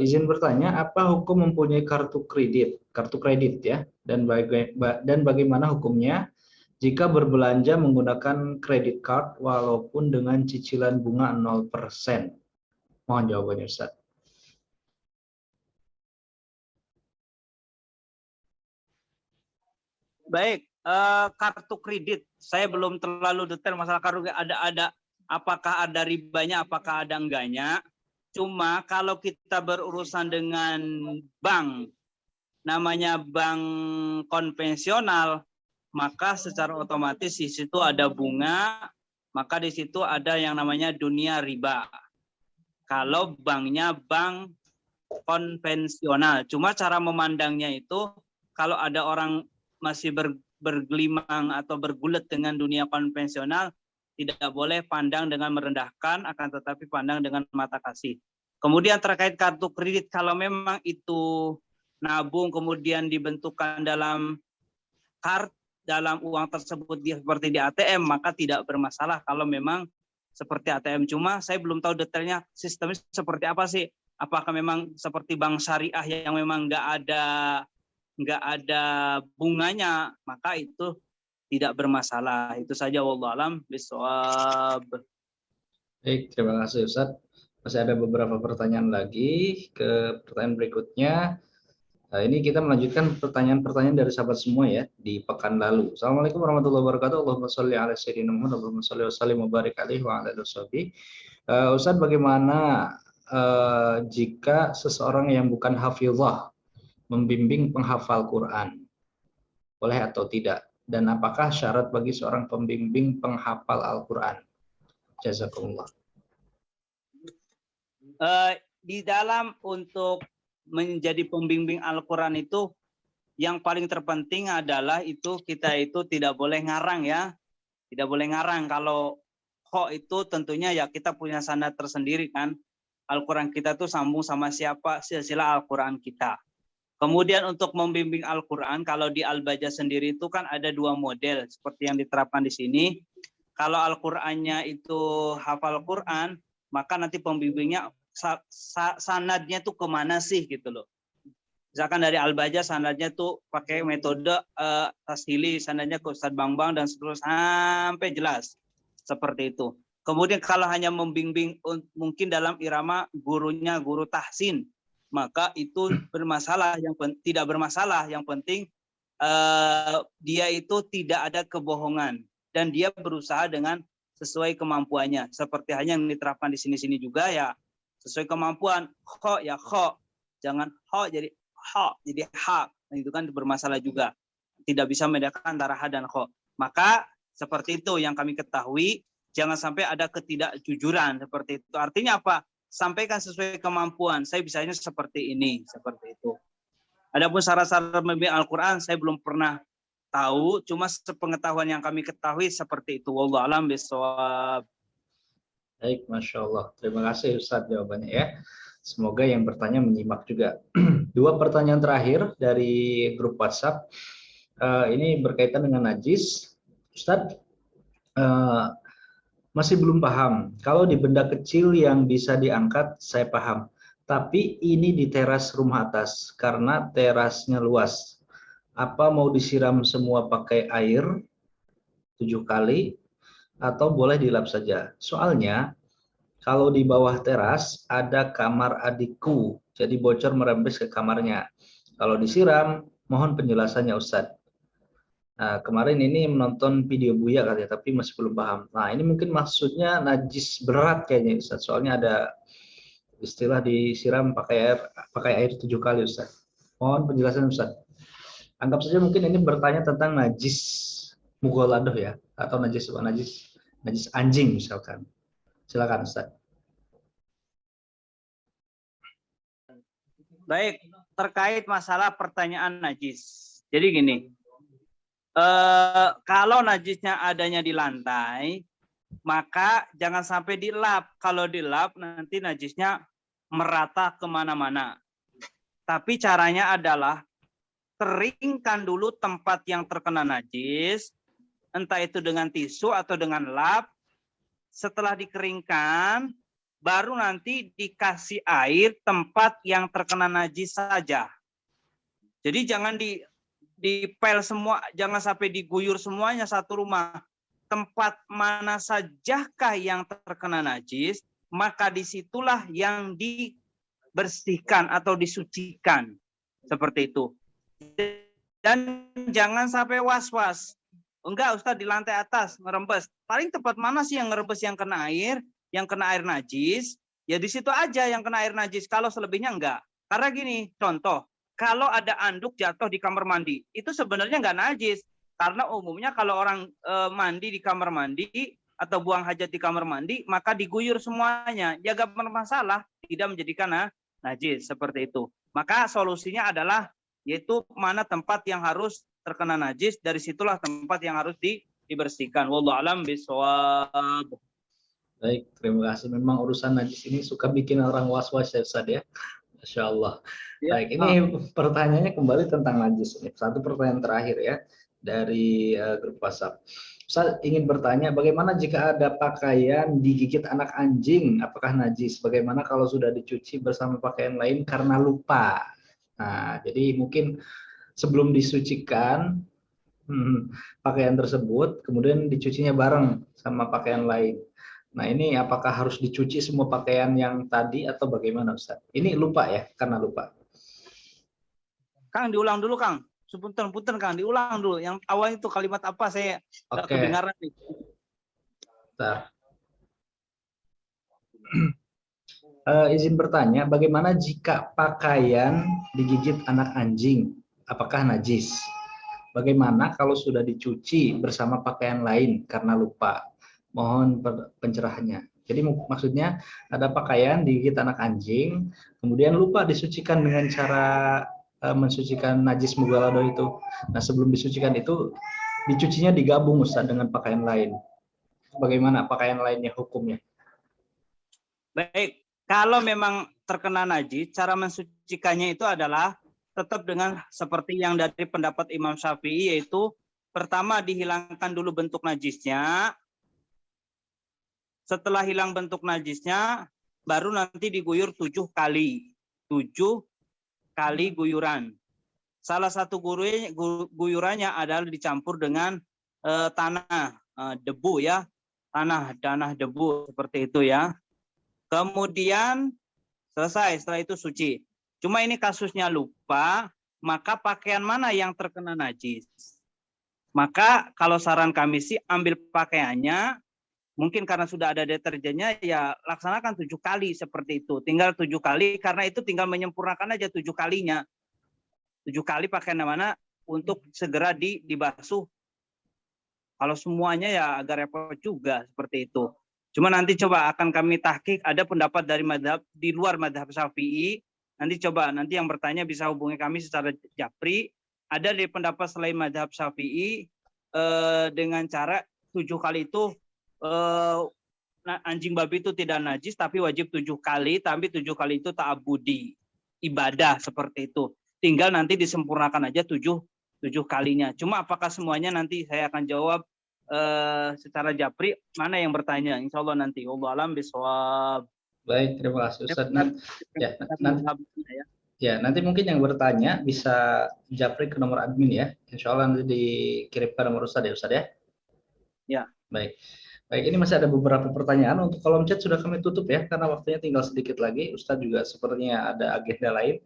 Izin bertanya, apa hukum mempunyai kartu kredit ya, dan bagaimana hukumnya jika berbelanja menggunakan kredit card walaupun dengan cicilan bunga 0%? Mohon jawabannya Ustaz. Baik, kartu kredit. Saya belum terlalu detail masalah kartu kredit. Ada apakah ada ribanya, apakah ada enggaknya. Cuma kalau kita berurusan dengan bank, namanya bank konvensional, maka secara otomatis di situ ada bunga, maka di situ ada yang namanya dunia riba. Kalau banknya bank konvensional, cuma cara memandangnya itu kalau ada orang masih bergelimang atau bergulat dengan dunia konvensional, tidak boleh pandang dengan merendahkan, akan tetapi pandang dengan mata kasih. Kemudian terkait kartu kredit, kalau memang itu nabung kemudian dibentukkan dalam dalam uang tersebut seperti di ATM, maka tidak bermasalah kalau memang seperti ATM. Cuma saya belum tahu detailnya sistemnya seperti apa sih. Apakah memang seperti bank syariah yang memang nggak ada bunganya, maka itu tidak bermasalah. Itu saja, wallahu alam bishawab. Baik, terima kasih Ustaz. Masih ada beberapa pertanyaan lagi ke pertanyaan berikutnya. Nah, ini kita melanjutkan pertanyaan-pertanyaan dari sahabat semua ya di pekan lalu. Assalamualaikum warahmatullahi wabarakatuh. Allahumma sholli ala sayyidina Muhammad, Allahumma sholli wa sallim wa barik alaihi wa ala alihi washabihi. Ustaz, bagaimana jika seseorang yang bukan hafizah membimbing penghafal Quran? Boleh atau tidak? Dan apakah syarat bagi seorang pembimbing penghafal Al-Quran? Jazakumullah. Di dalam untuk menjadi pembimbing Al-Quran itu yang paling terpenting adalah itu kita itu tidak boleh ngarang ya. Tidak boleh ngarang. Kalau kok itu tentunya ya kita punya sanad tersendiri kan. Al-Quran kita tuh sambung sama siapa, silsilah Al-Quran kita. Kemudian untuk membimbing Al-Quran, kalau di Al-Baja sendiri itu kan ada dua model seperti yang diterapkan di sini. Kalau Al-Qurannya itu hafal Quran, maka nanti pembimbingnya sanadnya tuh kemana sih gitu loh. Misalkan dari Al-Baja sanadnya tuh pakai metode Tashili, sanadnya ke Ustadz Bambang dan seterusnya sampai jelas seperti itu. Kemudian kalau hanya membimbing mungkin dalam irama gurunya guru tahsin, maka itu bermasalah. Tidak bermasalah. Yang penting dia itu tidak ada kebohongan dan dia berusaha dengan sesuai kemampuannya. Seperti hanya yang diterapkan di sini-sini juga ya sesuai kemampuan. Kho ya kho, jangan ho jadi ha, jadi ha, itu kan bermasalah juga. Tidak bisa membedakan antara ha dan kho. Maka seperti itu yang kami ketahui, jangan sampai ada ketidakjujuran seperti itu. Artinya apa? Sampaikan sesuai kemampuan. Saya bisanya seperti ini, seperti itu. Adapun syarat-syarat membimbing Al-Quran, saya belum pernah tahu. Cuma sepengetahuan yang kami ketahui seperti itu. Wallahu a'lam bishawab. Baik, Masya Allah. Terima kasih Ustadz jawabannya ya. Semoga yang bertanya menyimak juga. Dua pertanyaan terakhir dari grup WhatsApp. Ini berkaitan dengan najis. Ustadz, masih belum paham. Kalau di benda kecil yang bisa diangkat, saya paham. Tapi ini di teras rumah atas, karena terasnya luas. Apa mau disiram semua pakai air 7 kali, atau boleh dilap saja? Soalnya, kalau di bawah teras ada kamar adikku, jadi bocor merembes ke kamarnya. Kalau disiram, mohon penjelasannya Ustadz. Nah, kemarin ini menonton video Buya katanya, tapi masih belum paham. Nah, ini mungkin maksudnya najis berat kayaknya Ustadz. Soalnya ada istilah disiram pakai air 7 kali Ustadz. Mohon penjelasan Ustadz. Anggap saja mungkin ini bertanya tentang najis mughaladoh ya, atau najis anjing misalkan. Silakan Ustaz. Baik, terkait masalah pertanyaan najis. Jadi gini, kalau najisnya adanya di lantai, maka jangan sampai dilap. Kalau dilap nanti najisnya merata kemana-mana. Tapi caranya adalah keringkan dulu tempat yang terkena najis, entah itu dengan tisu atau dengan lap. Setelah dikeringkan, baru nanti dikasih air tempat yang terkena najis saja. Jadi jangan dipel semua, jangan sampai diguyur semuanya satu rumah. Tempat mana sajakah yang terkena najis, maka disitulah yang dibersihkan atau disucikan. Seperti itu. Dan jangan sampai was-was. Enggak, Ustaz, di lantai atas ngerembes. Paling tempat mana sih yang ngerembes yang kena air najis? Ya di situ aja yang kena air najis. Kalau selebihnya enggak. Karena gini, contoh, kalau ada anduk jatuh di kamar mandi, itu sebenarnya enggak najis. Karena umumnya kalau orang mandi di kamar mandi atau buang hajat di kamar mandi, maka diguyur semuanya. Ya enggak bermasalah, tidak menjadikan najis seperti itu. Maka solusinya adalah yaitu mana tempat yang harus terkena najis, dari situlah tempat yang harus dibersihkan. Wallahu a'lam bishawab. Baik, terima kasih. Memang urusan najis ini suka bikin orang was-was ya Ustaz ya. Masya Allah. Ya. Baik, ini pertanyaannya kembali tentang najis. Satu pertanyaan terakhir ya dari grup WhatsApp. Ustaz ingin bertanya, bagaimana jika ada pakaian digigit anak anjing, apakah najis? Bagaimana kalau sudah dicuci bersama pakaian lain karena lupa? Nah, jadi mungkin sebelum disucikan pakaian tersebut, kemudian dicucinya bareng sama pakaian lain. Nah, ini apakah harus dicuci semua pakaian yang tadi atau bagaimana Ustaz? Ini lupa ya, karena lupa. Kang, diulang dulu Kang. Punten Kang, diulang dulu. Yang awal itu kalimat apa saya nggak kedengaran nih. Bentar. Izin bertanya, bagaimana jika pakaian digigit anak anjing? Apakah najis? Bagaimana kalau sudah dicuci bersama pakaian lain karena lupa? Mohon pencerahannya. Jadi maksudnya ada pakaian digigit anak anjing, kemudian lupa disucikan dengan cara mensucikan najis mughaladoh itu. Nah, sebelum disucikan itu dicucinya digabung Ustaz dengan pakaian lain. Bagaimana pakaian lainnya hukumnya? Baik, kalau memang terkena najis, cara mensucikannya itu adalah tetap dengan seperti yang dari pendapat Imam Syafi'i, yaitu pertama dihilangkan dulu bentuk najisnya. Setelah hilang bentuk najisnya, baru nanti diguyur 7 kali. 7 kali guyuran. Salah satu guyurannya adalah dicampur dengan tanah debu ya, tanah debu seperti itu ya. Kemudian selesai, setelah itu suci. Cuma ini kasusnya lupa, maka pakaian mana yang terkena najis? Maka kalau saran kami sih ambil pakaiannya, mungkin karena sudah ada deterjennya ya laksanakan 7 kali seperti itu. Tinggal 7 kali karena itu tinggal menyempurnakan aja 7 kalinya. 7 kali pakaian mana untuk segera dibasuh. Kalau semuanya ya agak repot juga seperti itu. Cuma nanti coba akan kami tahqiq, ada pendapat dari madhab di luar madhab Syafi'i. Nanti coba, nanti yang bertanya bisa hubungi kami secara japri. Ada di pendapat selain madhab Syafi'i dengan cara 7 kali itu anjing babi itu tidak najis, tapi wajib 7 kali, tapi 7 kali itu ta'abudi, ibadah seperti itu. Tinggal nanti disempurnakan aja 7 kalinya. Cuma apakah semuanya nanti saya akan jawab secara japri, mana yang bertanya, insya Allah nanti. Wallahu a'lam bishawab. Baik, terima kasih Ustaz. Nanti mungkin yang bertanya bisa japri ke nomor admin ya. Insya Allah nanti dikirimkan nomor Ustaz ya Ustaz ya. Ya. Baik, ini masih ada beberapa pertanyaan. Untuk kolom chat sudah kami tutup ya, karena waktunya tinggal sedikit lagi. Ustaz juga sepertinya ada agenda lain.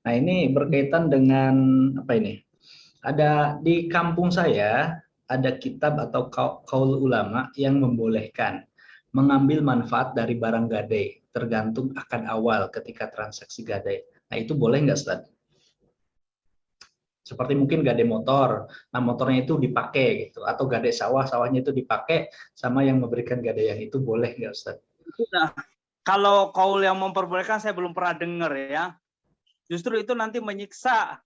Nah ini berkaitan dengan apa ini? Ada di kampung saya ada kitab atau kaul ulama yang membolehkan mengambil manfaat dari barang gadai tergantung akad awal ketika transaksi gadai. Nah itu boleh nggak Ustaz? Seperti mungkin gadai motor, nah motornya itu dipakai gitu, atau gadai sawah, sawahnya itu dipakai sama yang memberikan gadaian itu boleh nggak Ustaz? Nah, kalau kaul yang memperbolehkan saya belum pernah dengar ya. Justru itu nanti menyiksa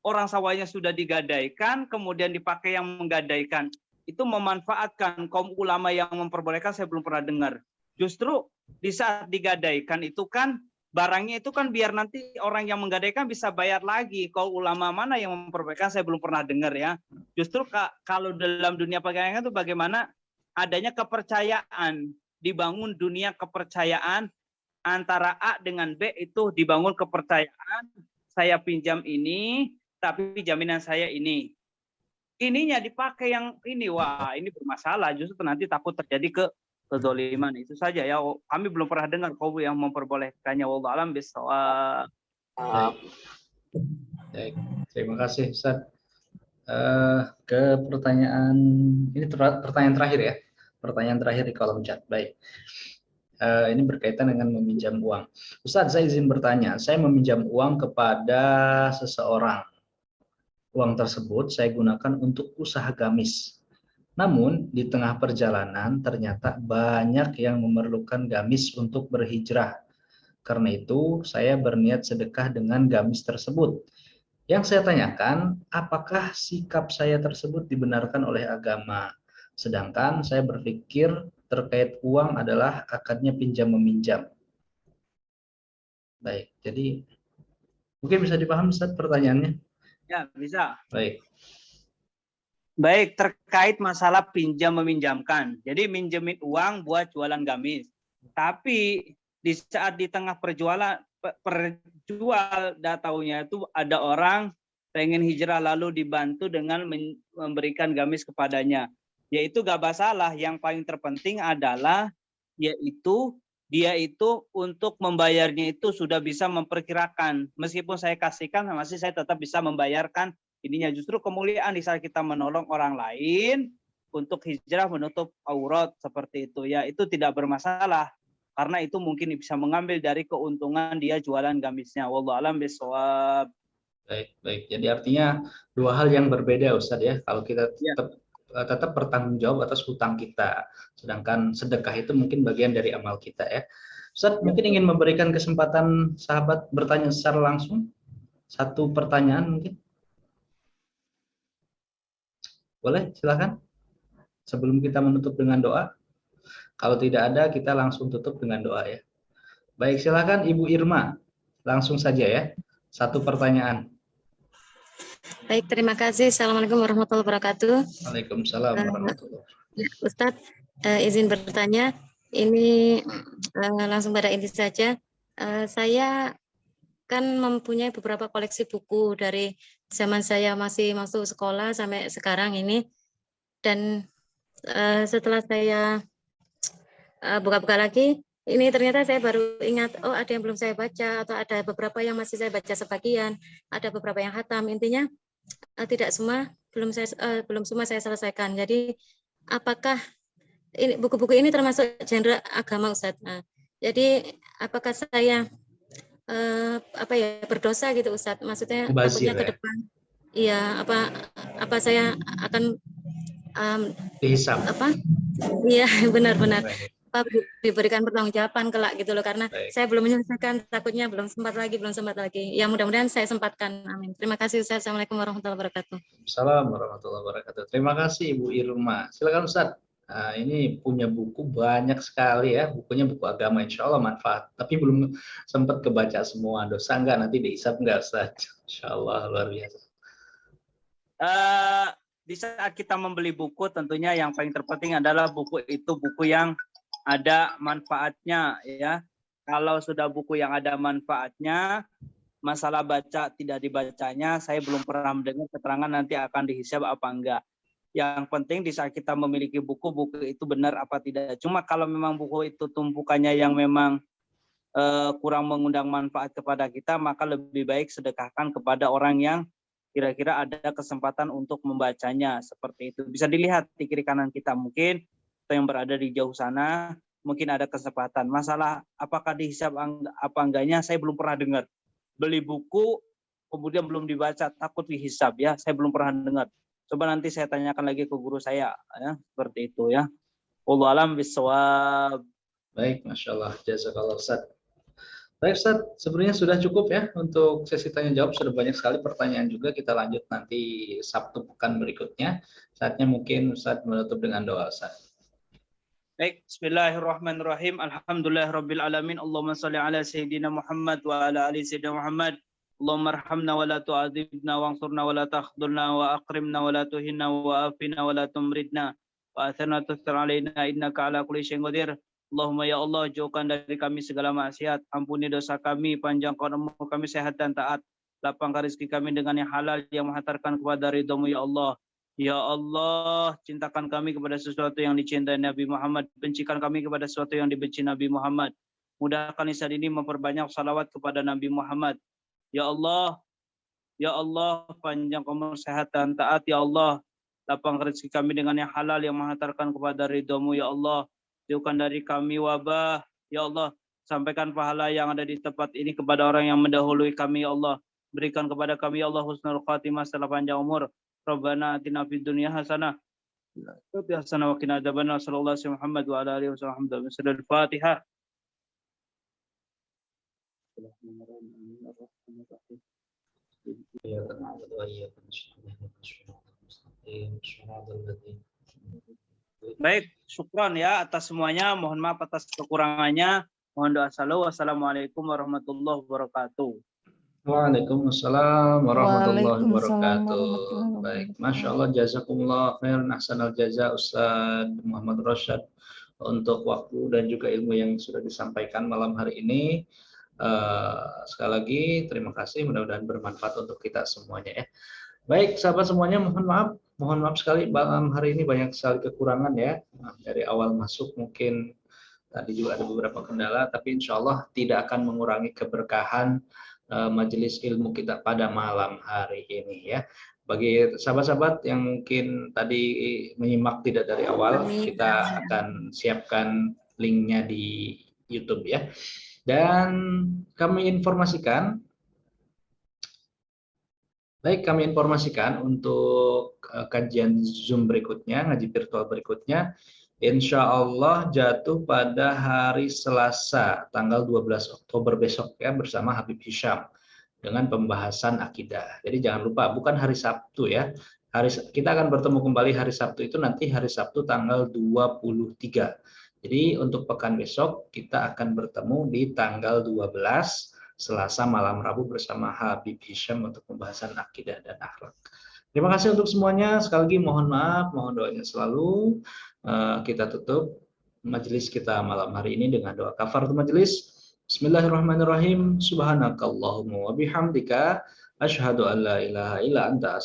orang sawahnya sudah digadaikan, kemudian dipakai yang menggadaikan. Itu memanfaatkan. Kaum ulama yang memperbolehkan saya belum pernah dengar. Justru di saat digadaikan itu kan barangnya itu kan biar nanti orang yang menggadaikan bisa bayar lagi. Kaum ulama mana yang memperbolehkan saya belum pernah dengar ya. Justru kalau dalam dunia perdagangan itu bagaimana adanya kepercayaan, dibangun dunia kepercayaan antara A dengan B itu dibangun kepercayaan. Saya pinjam ini, tapi jaminan saya ini. Ininya dipakai yang ini, wah ini bermasalah. Justru nanti takut terjadi kezaliman. Itu saja ya. Kami belum pernah dengar kaum yang memperbolehkannya. Wallahu a'lam bishawab. Baik, terima kasih Ustaz. Ke pertanyaan ini pertanyaan terakhir ya. Pertanyaan terakhir di kolom chat. Baik. Ini berkaitan dengan meminjam uang. Ustaz, saya izin bertanya. Saya meminjam uang kepada seseorang. Uang tersebut saya gunakan untuk usaha gamis. Namun, di tengah perjalanan ternyata banyak yang memerlukan gamis untuk berhijrah. Karena itu, saya berniat sedekah dengan gamis tersebut. Yang saya tanyakan, apakah sikap saya tersebut dibenarkan oleh agama? Sedangkan saya berpikir terkait uang adalah akadnya pinjam-meminjam. Baik, jadi mungkin bisa dipahami Ustaz pertanyaannya? Ya, bisa. Baik, terkait masalah pinjam-meminjamkan. Jadi minjemin uang buat jualan gamis. Tapi di saat di tengah perjual taunya itu ada orang pengen hijrah lalu dibantu dengan memberikan gamis kepadanya. Yaitu gak masalah, yang paling terpenting adalah yaitu dia itu untuk membayarnya itu sudah bisa memperkirakan. Meskipun saya kasihkan, masih saya tetap bisa membayarkan ininya. Justru kemuliaan di saat kita menolong orang lain untuk hijrah menutup aurat seperti itu ya, itu tidak bermasalah. Karena itu mungkin bisa mengambil dari keuntungan dia jualan gamisnya. Wallahu a'lam bishawab. Baik. Jadi artinya dua hal yang berbeda Ustaz ya. Kalau kita tetap bertanggung jawab atas hutang kita. Sedangkan sedekah itu mungkin bagian dari amal kita ya. Ustaz, mungkin ingin memberikan kesempatan sahabat bertanya secara langsung. Satu pertanyaan mungkin. Boleh, silakan. Sebelum kita menutup dengan doa. Kalau tidak ada, kita langsung tutup dengan doa ya. Baik, silakan Ibu Irma. Langsung saja ya. Satu pertanyaan. Baik, terima kasih. Assalamualaikum warahmatullahi wabarakatuh. Waalaikumsalam warahmatullahi wabarakatuh. Ustadz, izin bertanya. Ini langsung pada inti saja. Saya kan mempunyai beberapa koleksi buku dari zaman saya masih masuk sekolah sampai sekarang ini. Dan setelah saya buka-buka lagi, ini ternyata saya baru ingat, oh ada yang belum saya baca, atau ada beberapa yang masih saya baca sebagian, ada beberapa yang khatam. Intinya tidak semua, belum semua saya selesaikan. Jadi apakah ini buku-buku ini termasuk genre agama, Ustadz? Nah, jadi apakah saya berdosa gitu, Ustadz? Maksudnya takutnya ke depan, iya, apa saya akan dihisab? Iya, benar-benar. Diberikan pertanggungjawaban kelak gitu loh, karena saya belum menyelesaikan, takutnya belum sempat lagi. Ya mudah-mudahan saya sempatkan. Amin. Terima kasih Ustaz. Assalamualaikum warahmatullahi wabarakatuh. Assalamualaikum warahmatullahi wabarakatuh. Terima kasih Ibu Irma. Silakan Ustaz. Nah, ini punya buku banyak sekali ya, bukunya buku agama, insya Allah manfaat. Tapi belum sempat kebaca semua. Dosa enggak? Nanti dihisab enggak Ustaz? Insya Allah luar biasa. Di saat kita membeli buku, tentunya yang paling terpenting adalah buku itu buku yang ada manfaatnya ya. Kalau sudah buku yang ada manfaatnya, masalah baca tidak dibacanya, saya belum pernah mendengar keterangan nanti akan dihisab apa enggak. Yang penting di saat kita memiliki buku itu benar apa tidak. Cuma kalau memang buku itu tumpukannya yang memang kurang mengundang manfaat kepada kita, maka lebih baik sedekahkan kepada orang yang kira-kira ada kesempatan untuk membacanya. Seperti itu. Bisa dilihat di kiri kanan kita, mungkin yang berada di jauh sana, mungkin ada kesempatan. Masalah apakah dihisab apa enggaknya, saya belum pernah dengar. Beli buku, kemudian belum dibaca, takut dihisab ya, saya belum pernah dengar. Coba nanti saya tanyakan lagi ke guru saya, ya, seperti itu ya. Wallahu a'lam bishawab. Baik, Masya Allah. Jazakallah Ustaz. Baik Ustaz, sebenarnya sudah cukup ya untuk sesi tanya jawab. Sudah banyak sekali pertanyaan juga. Kita lanjut nanti Sabtu pekan berikutnya. Saatnya mungkin Ustaz menutup dengan doa Ustaz. Baik, bismillahirrahmanirrahim. Alhamdulillahirabbil alamin. Allahumma shalli ala sayyidina Muhammad wa ala ali sayyidina Muhammad. Allahumma arhamna wa la tu'adzibna wansurna wa la takhdhulna wa akrimna wa la tuhinna wa afina wa la tumridna wa athirna tusir alaina innaka ala kulli syai'in qadir. Allahumma ya Allah, jauhkan dari kami segala maksiat, ampuni dosa kami, panjangkan umur kami, sehat dan taat, lapangkan rezeki kami dengan yang halal yang menghantarkan kepada ridha-Mu ya Allah. Ya Allah, cintakan kami kepada sesuatu yang dicintai Nabi Muhammad, bencikan kami kepada sesuatu yang dibenci Nabi Muhammad. Mudahkan lisan ini memperbanyak salawat kepada Nabi Muhammad. Ya Allah, panjang umur, sehat dan taat ya Allah. Lapangkan rezeki kami dengan yang halal yang menghantarkan kepada ridha-Mu ya Allah. Jauhkan dari kami wabah ya Allah. Sampaikan pahala yang ada di tempat ini kepada orang yang mendahului kami ya Allah. Berikan kepada kami ya Allah husnul khatimah setelah panjang umur. Rabbana atina fid dunya hasanah wa fil hasanah wa qina adzabannar. Sallallahu alaihi Muhammad wa ala alihi wasallam. Al-Fatihah. Baik, syukran ya atas semuanya. Mohon maaf atas kekurangannya. Mohon doa selalu. Wassalamualaikum warahmatullahi wabarakatuh. Waalaikumsalam warahmatullahi wabarakatuh. Baik, Masya Allah, jazakumullah khairan, ahsanal jaza Ustaz Muhammad Rosyad untuk waktu dan juga ilmu yang sudah disampaikan malam hari ini. Sekali lagi terima kasih, mudah-mudahan bermanfaat untuk kita semuanya ya. Baik, sahabat semuanya, mohon maaf sekali malam hari ini banyak sekali kekurangan ya. Dari awal masuk mungkin tadi juga ada beberapa kendala, tapi insya Allah tidak akan mengurangi keberkahan majelis ilmu kita pada malam hari ini ya. Bagi sahabat-sahabat yang mungkin tadi menyimak tidak dari awal, kita akan siapkan linknya di YouTube ya. Dan kami informasikan untuk kajian Zoom berikutnya, ngaji virtual berikutnya, insya Allah jatuh pada hari Selasa, tanggal 12 Oktober besok ya, bersama Habib Hisham dengan pembahasan akidah. Jadi jangan lupa, bukan hari Sabtu ya. Kita akan bertemu kembali hari Sabtu itu nanti hari Sabtu tanggal 23. Jadi untuk pekan besok kita akan bertemu di tanggal 12 Selasa malam Rabu bersama Habib Hisham untuk pembahasan akidah dan akhlak. Terima kasih untuk semuanya. Sekali lagi mohon maaf, mohon doanya selalu. Kita tutup majelis kita malam hari ini dengan doa kafaratul majelis. Bismillahirrahmanirrahim. Subhanakallahumma wa bihamdika asyhadu an la ilaha illa anta